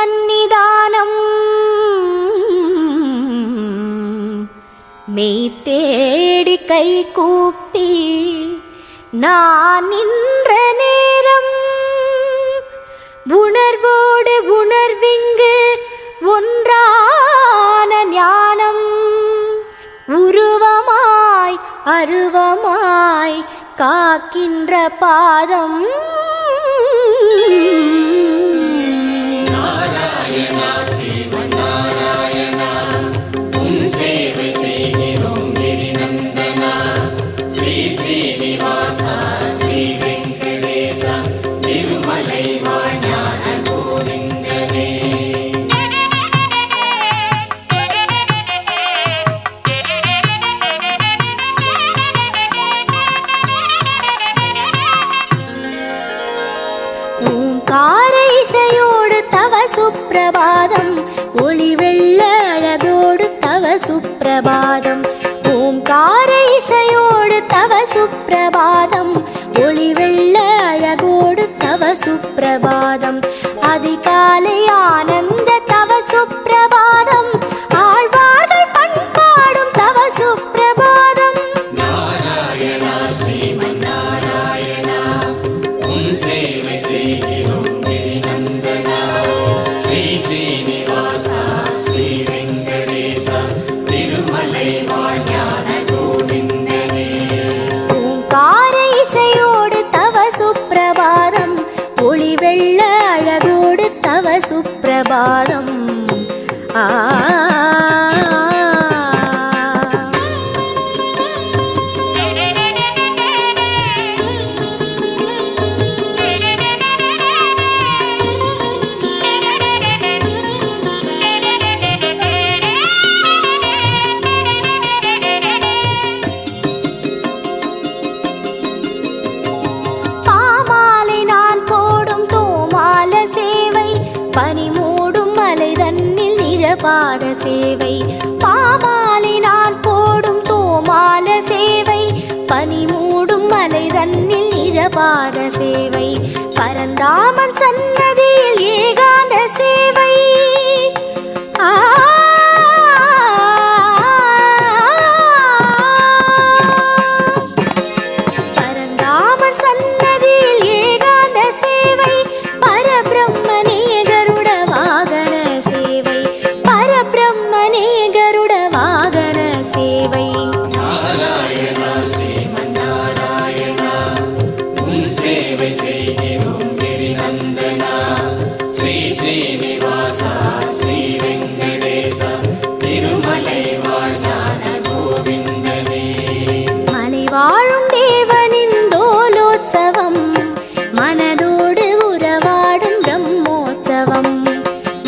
சந்நிதானம் மெய் தேடி கை கூப்பி நான் நின்ற நேரம் உணர்வோடு உணர்விங்கு ஒன்றான ஞானம் உருவமாய் அருவமாய் காக்கின்ற பாதம் நாராயணா ஸ்ரீமன் நாராயணா உன் சேவை செய்கிறோம் கிரிநந்தனா ஸ்ரீ ஸ்ரீனிவாசா ஸ்ரீ வெங்கடேசா திருமலை வாழ்ஞான கோவிந்தனே. ஓங்கார இசையோடு தவ சுப்பிரபாதம் ஒளி வெள்ள அழகோடு தவ சுப்பிரபாதம் ஓங்கார இசையோடு தவ சுப்பிரபாதம் ஒளி வெள்ள அழகோடு தவ சுப்பிரபாதம் அதிகாலை ஆனந்த தவ சுப்பிரபாதம் ஆழ்வார்கள் பண்பாடும் தவ சுப்பிரபாதம் நாராயணா ஸ்ரீமன் நாராயணா உன் சேவை செய்கிறோம் கிரிநந்தனா ஸ்ரீ ஸ்ரீனிவாசா ஸ்ரீ வெங்கடேசா திருமலை வாழ்ஞான கோவிந்தனே. ஓங்கார இசையோடு தவ சுப்பிரபாதம் ஒளி வெள்ள அழகோடு தவ சுப்பிரபாதம் ஆ பாமாலை நான் போடும் தோமால சேவை பனி மூடும் மலை தன்னில் நிஜ பாத சேவை பாமாலை நான் போடும் தோமால சேவை பனி மூடும் மலை தன்னில் நிஜ பாத சேவை பரந்தாமன் சன்னதியில் ஏகாந்த சேவை ஆ பரந்தாமன் சன்னதியில் ஏகாந்த சேவை பரபிரம்மனே கருட வாகன சேவை பரபிரம்மனே கருட வாகன சேவை நாராயணா ஸ்ரீமன் நாராயணா உன் சேவை செய்கிறோம் கிரிநந்தனா ஸ்ரீ ஸ்ரீனிவாசா ஸ்ரீ வெங்கடேசா திருமலை வாழ்ஞான கோவிந்தனே. மலை வாழும் தேவனின் தோலோத்சவம் மனதோடு உறவாடும் பிரம்மோற்சவம்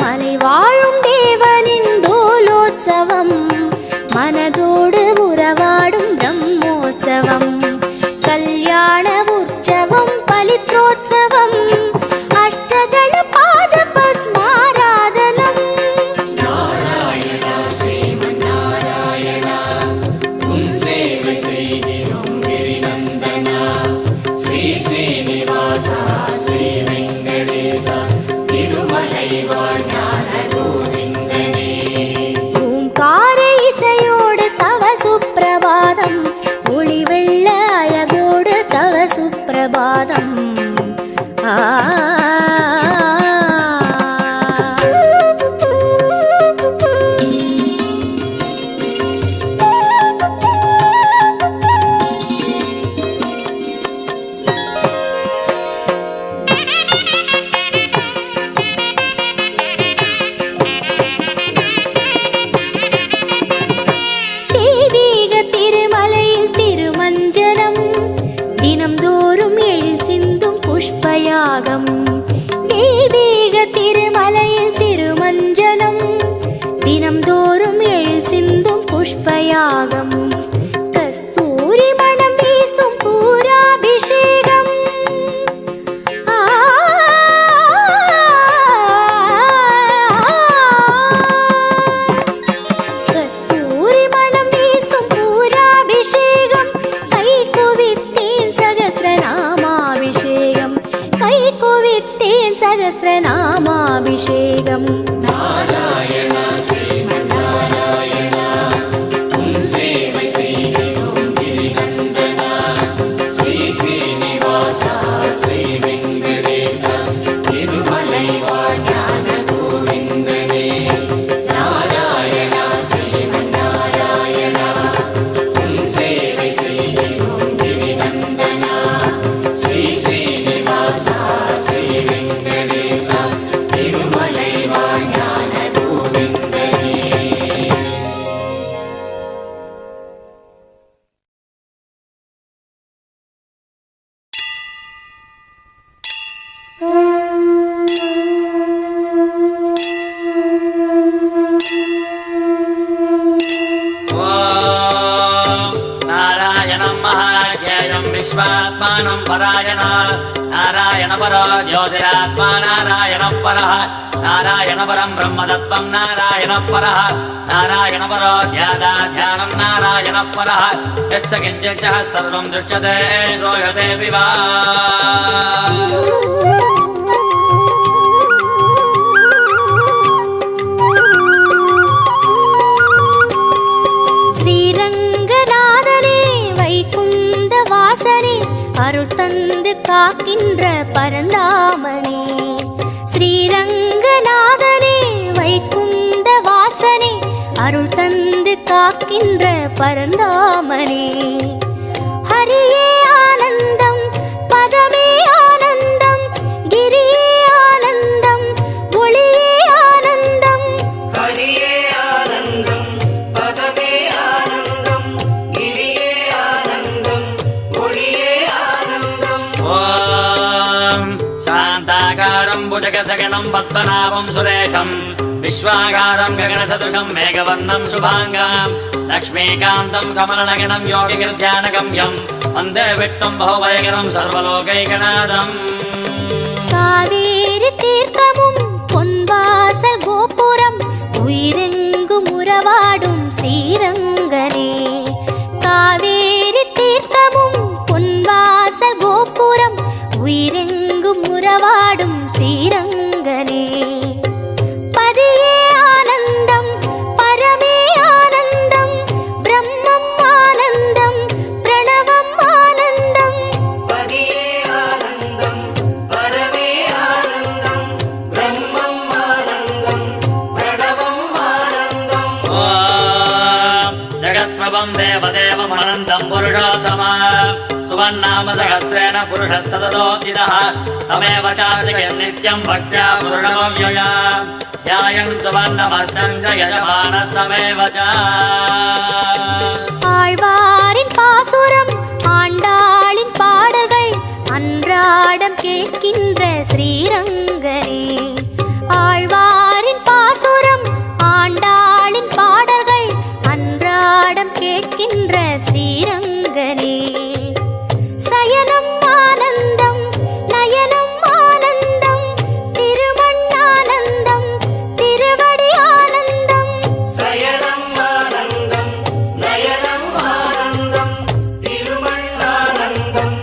மலை வாழும் தேவனின் தோலோத்சவம் மனதோடு உறவாடும் பிரம்மோற்சவம் கல்யாண உற்சவம் பலித்ரோத்சவம் அஷ்டதள பாத பத்மாராதனம் நாராயணா ஸ்ரீமன் நாராயணா உன் சேவை செய்கிறோம் கிரிநந்தனா ஸ்ரீ ஸ்ரீனிவாசா ஸ்ரீ வெங்கடேசா திருமலை வாழ்ஞான கோவிந்தனே. ஓங்கார இசையோடு தவ சுப்பிரபாதம் ஒளி வெள்ள அழகோடு தவ சுப்பிரபாதம் ஆ அபிஷேகமும் நாராயண ஸ்ரீமன்னாராயண உன் சேவை செய்கிறோம் கிரிநந்தனா ஸ்ரீ ஸ்ரீனிவாசா ஸ்ரீ வெங்கடேச திருமலை வாழ்ஞான கோவிந்தனே நாராயண ஸ்ரீமன்னாராயண உன் சேவை செய்கிறோம் கிரிநந்தனா ஸ்ரீ ஸ்ரீனிவாசா ஸ்ரீ வெங்கடேச திருமலை வாழ்ஞான கோவிந்தனே. नारायणं महाज्ञेयं विश्वात्मानं परायण नारायण परो ज्योतिरात्मा नारायण परः नारायण परं ब्रह्मतत्त्वं नारायण परः नारायण परो ध्यानं नारायण परः यश्च किञ्चित् सर्वं दृश्यते श्रूयते विवा ஸ்ரீரங்கநாதனே வைகுந்த வாசனே அருள் தந்து காக்கின்ற பரந்தாமனே ஸ்ரீரங்கநாதனே வைகுந்த வாசனே அருள் தந்து காக்கின்ற பரந்தாமனே ஹரியே ஆனந்தம் பதமே ஆனந்தம் கிரியே ஆனந்தம் ஒளியே ஆனந்தம் ஹரியே ஆனந்தம் பதமே ஆனந்தம் கிரியே ஆனந்தம் ஒளியே ஆனந்தம் ॐ शान्ताकारं भुजगसगणं पद्मनाभं सुरेशं विश्वाकारं गगनसदृशं मेघवर्णं शुभाङ्गां लक्ष्मीकान्तं कमलनगणं योगिगिर्ध्यानगम्यं वन्दे विष्णुं बहुभयकरं सर्वलोकैकनाथम् காவேரி தீர்த்தமும் பொன்வாசல் கோபுரம் உயிரெங்கும் உறவாடும் ஸ்ரீரங்கனே காவேரி தீர்த்தமும் பொன்வாசல் கோபுரம் உயிரெங்கும் உறவாடும் ஸ்ரீரங்கனே பதியே ஆனந்தம் பரமே ஆனந்தம் பிரம்மம் ஆனந்தம் பிரணவம் ஆனந்தம் பதியே ஆனந்தம் பரமே ஆனந்தம் பிரம்மம் ஆனந்தம் பிரணவம் ஆனந்தம் ॐ जगत्प्रभं देवदेवमनन्तं पुरुषोत्तम सुवन्नाम सहस्रेण पुरुषस्तततोदितः तमेव चार्चयन् नित्यं भक्त्या पूर्णमव्यया ध्यायन् सुवन्नमस्तं च यजमानस्तमेव च ஆழ்வாரின் பாசுரம் ஆண்டாளின் பாடல்கள் அன்றாடம் கேட்கின்ற ஸ்ரீரங்கனே ஆழ்வாரின் பாசுரம் ஆண்டாளின் பாடல்கள் அன்றாடம் கேட்கின்ற ஸ்ரீரங்கனே சயனம் ஆனந்தம் நயனம் ஆனந்தம் திருமண் ஆனந்தம் திருவடி ஆனந்தம் சயனம் ஆனந்தம் நயனம் ஆனந்தம் திருமண் ஆனந்தம்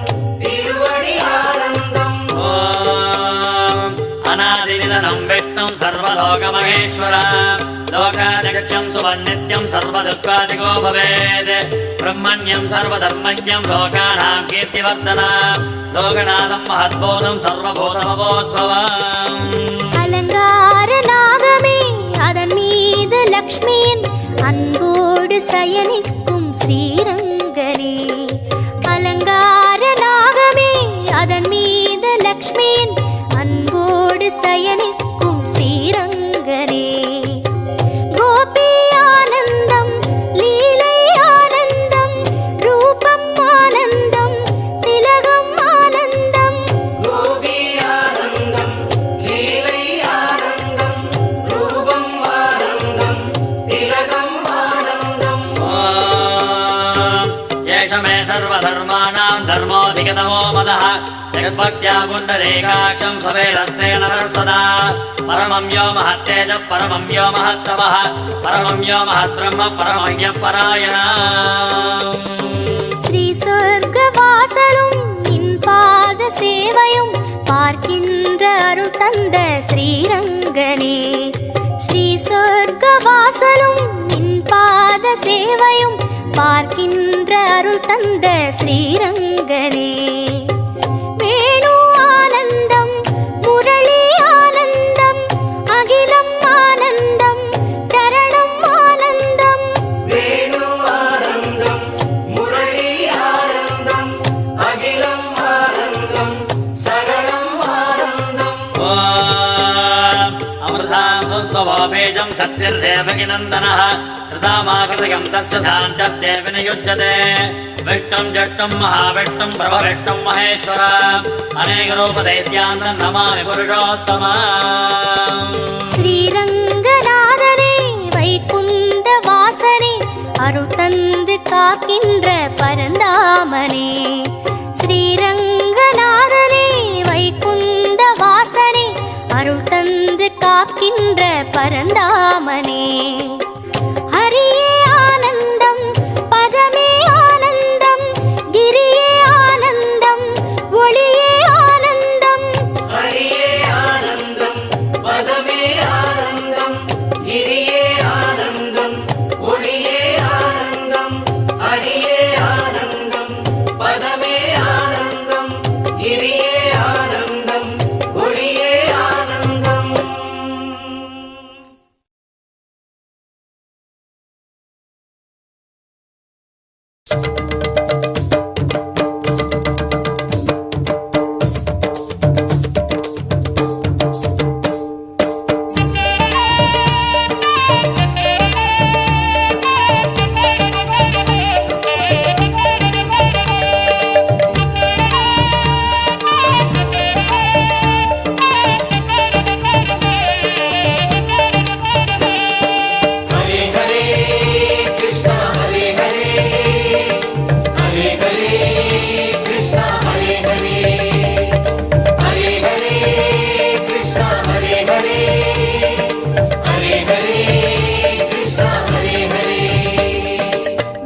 திருவடி ஆனந்தம் ॐ अनादिनिधनं विष्णुं सर्वलोकमहेश्वर लोकादिगक्षं सुवन्नित्यं सर्वदुःखादिको भवेत् ब्रह्मण्यं सर्वधर्मज्ञं लोकानां कीर्तिवर्धनं लोकनाथं महद्बोधं सर्वभूतमवोद्भवम् அலங்கார நாகமே அதன் மீது லக்ஷ்மியின் அன்போடு சயனிக்கும் ஸ்ரீரங்கனே அலங்கார நாகமே அதன் மீது லக்ஷ்மியின் அன்போடு சயனிக்கும் ஸ்ரீரங்கனே கோபி ஆனந்தம் லீலை ஆனந்தம் ரூபம் ஆனந்தம் திலகம் ஆனந்தம் கோபி ஆனந்தம் லீலை ஆனந்தம் ரூபம் ஆனந்தம் திலகம் ஆனந்தம் एष मे सर्वधर्माणां धर्मोऽधिगतमो मदः जगद्भक्त्या पुण्डरीकाक्षं सवेरस्ते नरः सदा परमं यो महत्तेजः परमं यो महत्तपः परमं यो महद्ब्रह्म परमं परायणः ஸ்ரீ சொர்க்க வாசலும் நின் பாத சேவையும் பார்க்கின்ற அருள் தந்த ஸ்ரீரங்கனே. ஸ்ரீ சொர்க்க வாசலும் நின் பாத சேவையும் பார்க்கின்ற அருள் தந்த ஸ்ரீரங்கனே. வேணு ஆனந்தம் முரளி ஆனந்தம் அகிலம் ஆனந்தம் சரணம் ஆனந்தம். வேணு ஆனந்தம் முரளி ஆனந்தம் அகிலம் ஆனந்தம் சரணம் ஆனந்தம். அமிர்தாம் சுத்வபேஜம் சத்யர்தேவகி நந்தனः ரசாமாகிருதயம் தஸ்ய சாந்தர்தேவ நியுஜ்யதே. விஷ்ணும் ஜட்டும் மகாவிஷ்ணும் பிரபவிஷ்ணும் மகேஸ்வர அநேகரூபதைத்யாந்தம் நமாமி புருஷோத்தமா. ஸ்ரீரங்கநாதனே வைகுந்த வாசனே அருள் தந்து காக்கின்ற பரந்தாமனே. ஸ்ரீரங்கநாதனே வைகுந்த வாசனே அருள் தந்து காக்கின்ற பரந்தாமனே. ஹரியே ஆனந்தம் பதமே ஆனந்தம் கிரியே ஆனந்தம் ஒளியே ஆனந்தம். ஹரியே ஆனந்தம் பதமே ஆனந்தம் கிரியே ஆனந்தம் ஒளியே ஆனந்தம். ஹரியே ஆனந்தம் பதமே ஆனந்தம் கிரியே ஆனந்தம் ஒளியே ஆனந்தம். ஹரே ஹரே கிருஷ்ணா ஹரே ஹரே ஹரே ஹரே கிருஷ்ணா ஹரே ஹரே ஹரே ஹரே கிருஷ்ணா ஹரே ஹரே ஹரே ஹரே கிருஷ்ணா ஹரே ஹரே.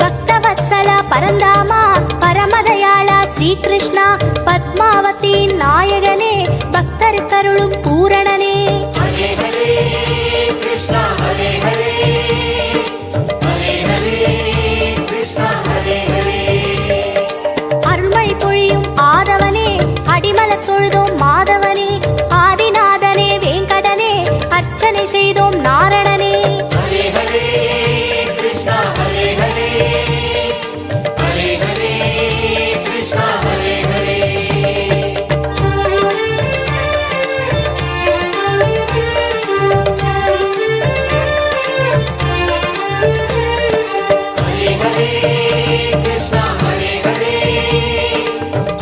பக்தவத்சல பரந்தாமா பரமதயாளா ஸ்ரீகிருஷ்ணா பத்மாவதி நாயகனே பக்தருக்கருளும் பூரணனே. ஹரே ஹரே கிருஷ்ணா ஹரே ஹரே ஹரே ஹரே கிருஷ்ணா ஹரே ஹரே. அருள்மழை பொழியும் ஆதவனே அடிமலர் தொழுதோம் மாதவனே. ஆதிநாதனே வேங்கடனே அர்ச்சனை செய்தோம் நாரணனே. ஹரே ஹரே கிருஷ்ணா ஹரே ஹரே ஹரே ஹரே கிருஷ்ணா ஹரே ஹரே. ஹரே ஹரே கிருஷ்ணா ஹரே ஹரே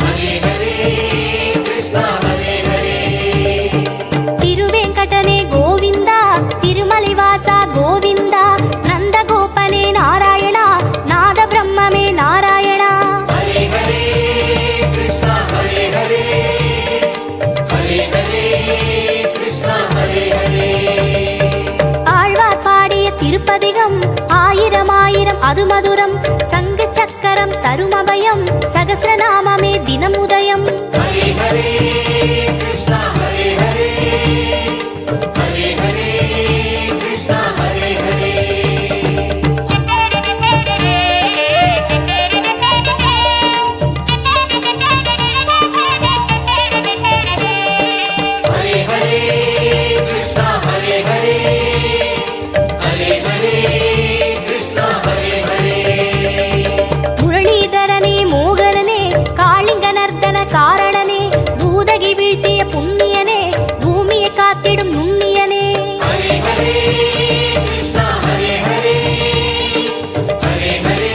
ஹரே ஹரே கிருஷ்ணா ஹரே ஹரே. திருவேங்கடனே கோவிந்தா திருமலைவாசா கோவிந்தா நந்தகோபனே நாராயணா நாத பிரம்மமே நாராயணா. ஹரே ஹரே கிருஷ்ணா ஹரே ஹரே ஹரே ஹரே கிருஷ்ணா ஹரே ஹரே. ஆழ்வார் பாடிய திருப்பதிகம் ஆயிரம் ஆயிரம் அது மதுரம். சங்கு சக்கரம் தருமபயம் சகசிரநாமமே தினமுதயம். ஹரே ஹரே கிருஷ்ணா ஹரே ஹரே ஹரே ஹரே கிருஷ்ணா ஹரே ஹரே. ஹரே ஹரே கிருஷ்ணா ஹரே ஹரே ஹரே ஹரே கிருஷ்ணா ஹரே ஹரே. முரளிதரனே மோகனனே காளிங்க நர்த்தன காரணனே பூதகி வீழ்த்திய புண்ணியனே பூமியை காத்திடும் நுண்ணியனே. ஹரே ஹரே கிருஷ்ணா ஹரே ஹரே ஹரே ஹரே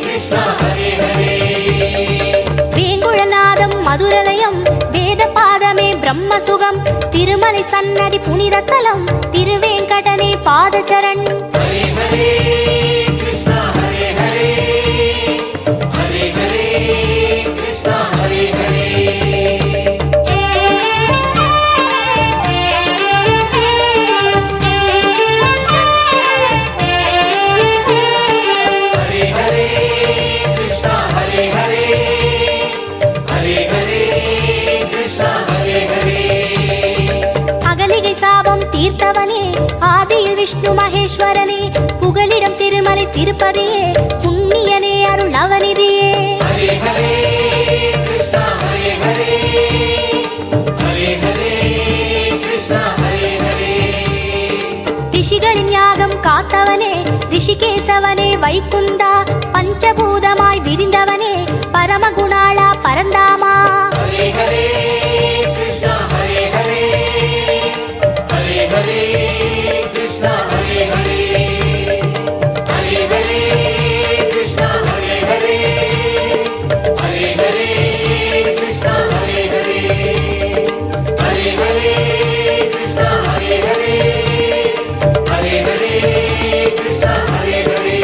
கிருஷ்ணா ஹரே ஹரே. வேங்குழநாதம் மதுரலயம் வேத பாதமே பிரம்மசுகம் திருமலை சன்னதி புனிதத்தலம் திருவேங்கடனே பாதச்சரண். ஹரே ஹரே கிருஷ்ணா ஹரே ஹரே ஹரே ஹரே கிருஷ்ணா ஹரே ஹரே. ஹரே ஹரே கிருஷ்ணா ஹரே ஹரே ஹரே ஹரே கிருஷ்ணா ஹரே மகேஸ்வரனே, புகலிடம் திருமலை திருப்பதியே, புண்ணியனே அருள் நவநிதியே. ஹரே ஹரே கிருஷ்ணா ஹரே ஹரே ஹரே ஹரே கிருஷ்ணா ஹரே ஹரே. ரிஷிகளின் யாகம் காத்தவனே, ரிஷிகேசவனே வைகுந்தா, பஞ்சபூதமாய் விரிந்தவனே பரமகுணாளா பரந்தாமா. ஹரே ஹரே கிருஷ்ணா ஹரே ஹரே ஹரே ஹரே கிருஷ்ணா ஹரே ஹரே ஹரே ஹரே கிருஷ்ணா ஹரே ஹரே ஹரே ஹரே கிருஷ்ணா ஹரே ஹரே ஹரே ஹரே கிருஷ்ணா ஹரே ஹரே ஹரே ஹரே கிருஷ்ணா ஹரே ஹரே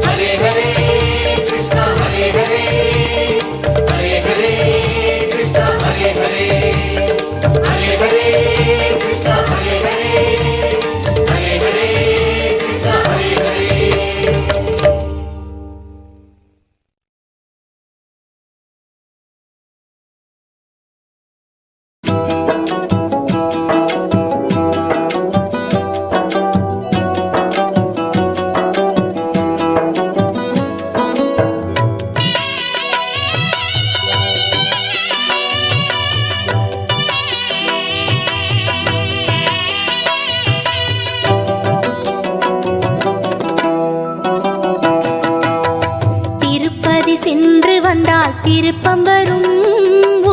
ஹரே ஹரே கிருஷ்ணா ஹரே ஹரே ஹரே ஹரே கிருஷ்ணா ஹரே ஹரே ஹரே ஹரே கிருஷ்ணா ஹரே ஹரே ஹரே ஹரே கிருஷ்ணா ஹரே ஹரே. திருப்பதி சென்று வந்தால் திருப்பம் வரும்,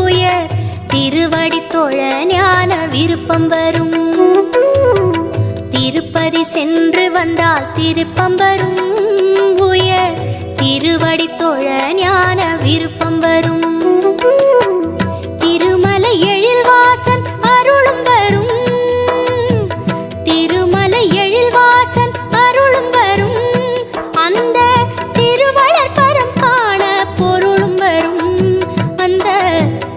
உயர் திருவடி தொழ ஞான விருப்பம் வரும். திருப்பதி சென்று வந்தால் திருப்பம் வரும், உயர் திருவடி தொழ ஞான விருப்பம் வரும். திருமலை எழில்வாசன் அருளும் வரும், திருமலை எழில்வாசன் அருளும் வரும். அந்த திருவளர்பதம் காண பொருளும் வரும், அந்த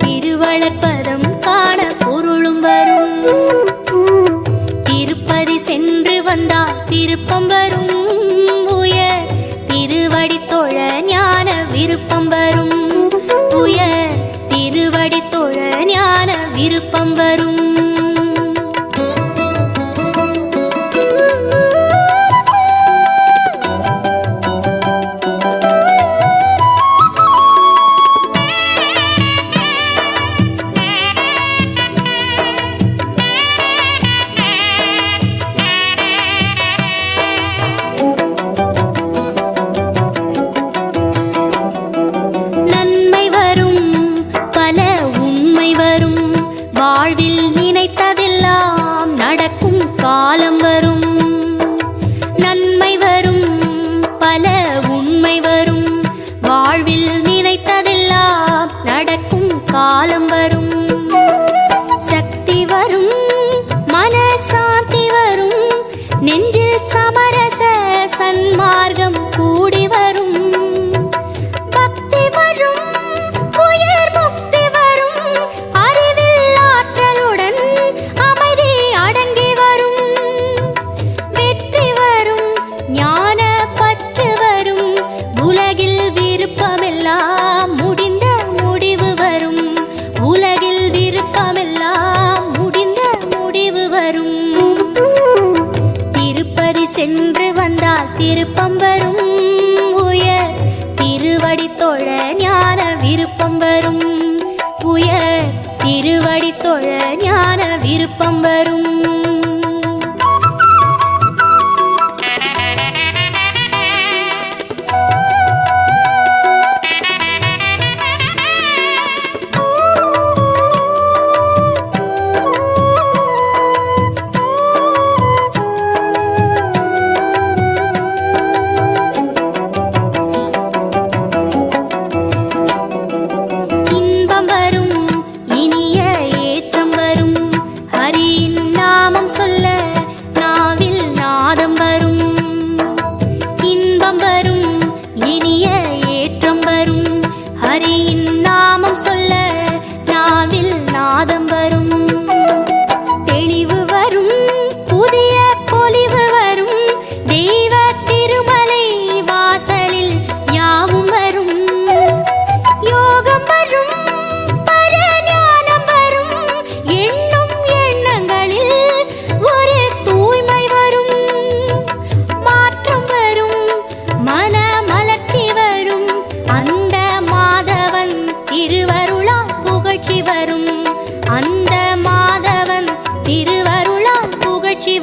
திருவளர்பதம் காண பொருளும் வரும். திருப்பதி சென்று வந்தால் திருப்பம் வரும், உயர் திருவடி தொழ ஞான விருப்பம் வரும், உயர் திருவடி தொழ ஞான விருப்பம் வரும். நன்மை வரும் பல உண்மை வரும், வாழ்வில் நினைத்ததெல்லாம் நடக்கும் காலம் வரும். நன்மை வரும் பல உண்மை வரும், வாழ்வில் நினைத்ததெல்லாம் நடக்கும் காலம் வரும். சக்தி வரும் மனசாந்தி வரும், நெஞ்சில் சமரச சன்மார்க்கம் கூடி வரும். பக்தி வரும் உயர் முக்தி வரும், அறிவில் ஆற்றலுடன் அமைதி அடங்கி வரும். வெற்றி வரும் ஞான பற்று வரும், உலகில் விருப்பமெல்லாம் முடிந்த முடிவு வரும். உலகில் விருப்பமெல்லாம் முடிந்த முடிவு வரும். திருப்பதி சென்று வந்தால் திருப்பம் வரும், உயர் திருவடி தொழ ஞான விருப்பம் வரும், உயர் திருவடி தொழ ஞான விருப்பம் வரும். இன்பம் வரும் இனிய ஏற்றம் வரும், ஹரியின்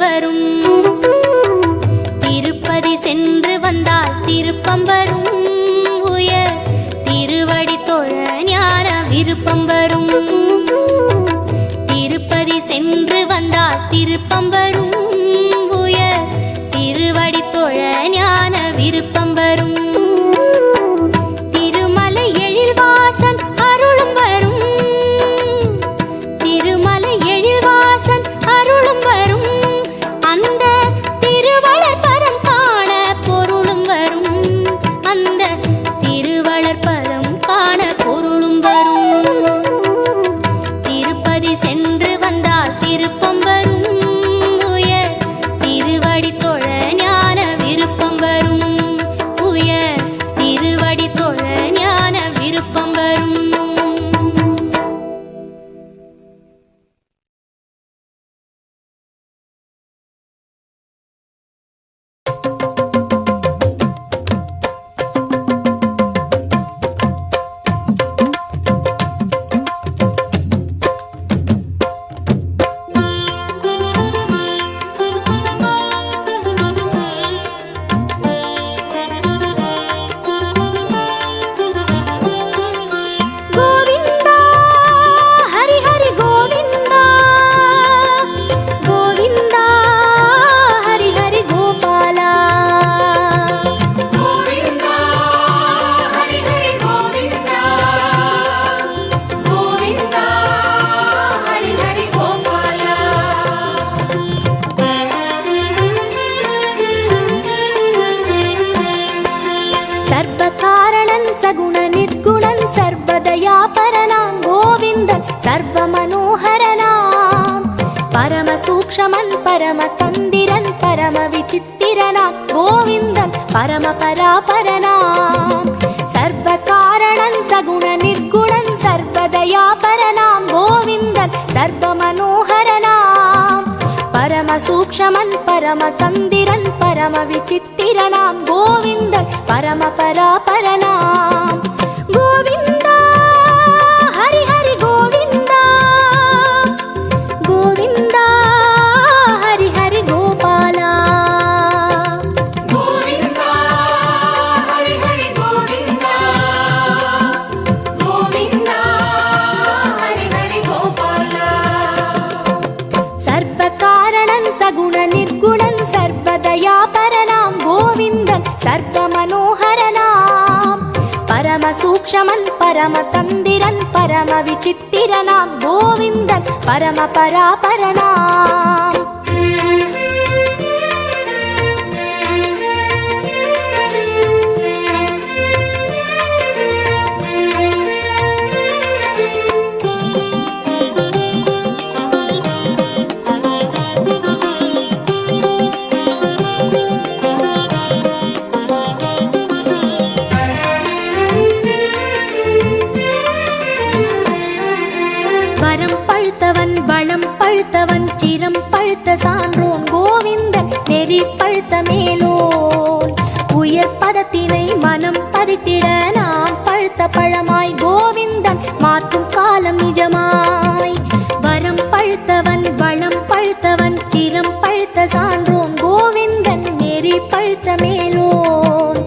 வரும். திருப்பதி சென்று வந்தால் திருப்பம் வரும். உயர் திருவடி தொழ ஞான விருப்பம் வரும். திருப்பதி சென்று வந்தால் திருப்பம் வரும். உயர் திருவடி தொழ ஞான விருப்பம் வரும். திருமலை எழில்வாசன் அருளும் வரும். திருமலை எழில்வாசன் அருளும் வரும். அந்த திருவளர் பதம் காண பொருளும் வரும். அந்த திருவளர் பதம் காண பொருளும் வரும். திருப்பதி சென்று வந்தால் திருப்பம் வரும். உயர் திருவடி தொழ ஞான விருப்பம் வரும். உயர் திருவடி தொழ ஞான விருப்பம் வரும். கோவிந்தா ஹரி ஹரி கோவிந்தா. கோவிந்தா ஹரி ஹரி கோபாலா. கோவிந்தா ஹரி ஹரி கோவிந்தா. கோவிந்தா ஹரி ஹரி கோபாலா. சர்வகாரணன் சகுண நிர்குணன் சர்வதயாபரனாம் கோவிந்தன் சர்வ மனோகரனாம். பரம சூக்ஷமன் பரம தந்திரன் பரம விசித்திரனாம் கோவிந்தன் பரம பராபரனாம். சர்வகாரணன் சகுண நிர்குணன் சர்வதயாபரனாம் கோவிந்தன் சர்வ மனோகரனாம். பரம சூக்ஷமன் பரம தந்திரன் பரம விசித்திரனாம் கோவிந்தன் பரம பராபரனாம். கோவிந்தா ஹரி ஹரி கோவிந்தா. கோவிந்தா ஹரி ஹரி கோபாலா. கோவிந்தா ஹரி ஹரி கோவிந்தா. கோவிந்தா ஹரி ஹரி கோபாலா. சர்வகாரணன் சகுண நிர்குணன் சர்வதயாபரனாம் கோவிந்தன் சர்வ மனோகரனாம். பரம சூக்ஷமன் பரம தந்திரன் பரம விசித்திரனாம் கோவிந்தன் பரம பராபரனாம். வரம் பழுத்தவன் வளம் பழுத்தவன் சிரம் பழுத்த சான்றோன் கோவிந்தன் நெறி பழுத்த மேலோன். உயர் பதத்தினை மனம் பதித்திட நாம் பழுத்த பழமாய் கோவிந்தன் மாற்றும் காலம் நிஜமாய். வரம் பழுத்தவன் வளம் பழுத்தவன் சிரம் பழுத்த சான்றோன் கோவிந்தன் நெறி பழுத்த மேலோன்.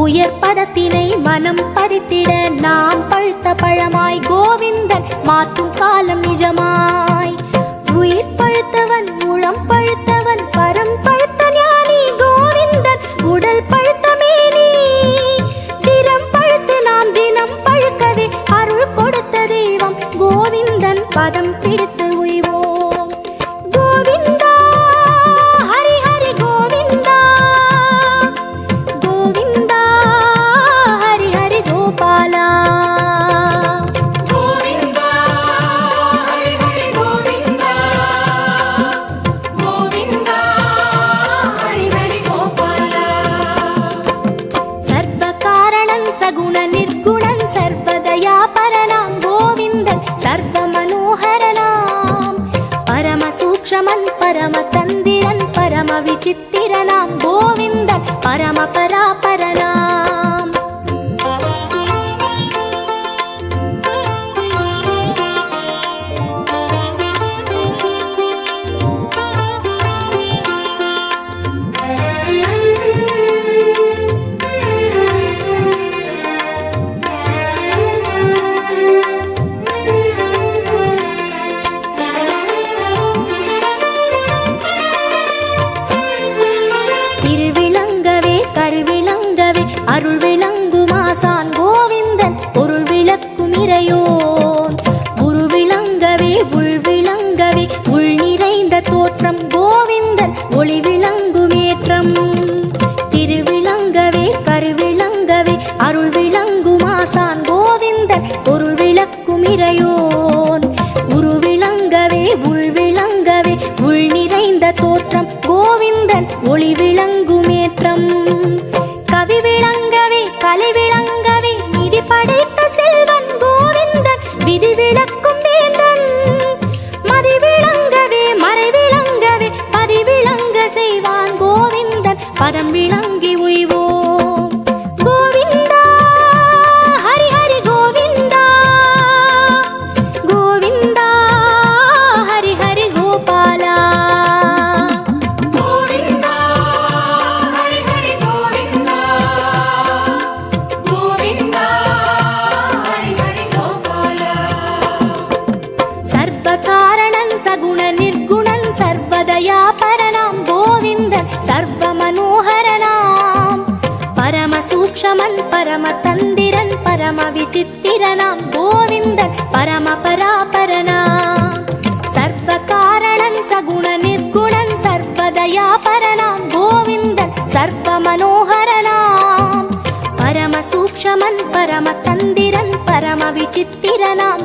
உயர் பதத்தினை மனம் பதித்திட நாம் பழுத்த பழமாய் கோவிந்தன் மாற்றும் காலம் நிஜமாய். உயிர் பழுத்தவன் உளம் பழுத்தவன் பரம் பழுத்த ஞானி கோவிந்தன் உடல் பழுத்த மேனி. திறம் பழுத்த ஏற்றம் கோவிந்தன் ஒளி விளங்குமேற்றம் கவி விளங்கவே கலை விளங்கவே நிதி படைத்த செல்வன் கோவிந்தன் விதி விளக்கும் வேந்தன் மதி விளங்கவே மறை விளங்கவே பதி விளங்க செய்வான் கோவிந்தன் பதம் விளங்கி உய்வோம் கோவிந்தா ஹரி ஹரி கோவிந்தா கோவிந்தா ஹரி ஹரி கோபாலா கோவிந்தா ஹரி ஹரி கோவிந்தா கோவிந்தா ஹரி ஹரி கோபாலா சர்வ காரணன் சகுண நிர்குணன் சர்வதயா பரனாம் கோவிந்தன் சர்வ மனோகரனாம் பரம சூக்ஷமன் பரம தந்திரன் பரம விசித்திரனாம் கோவிந்தன் பரம பராபரனாம் சர்வ காரணன் சகுண நிர்குணன் சர்வதயா பரனாம் கோவிந்தன் சர்வ மனோகரனாம் பரம சூக்ஷமன் பரம தந்திரன் பரம விசித்திரனாம்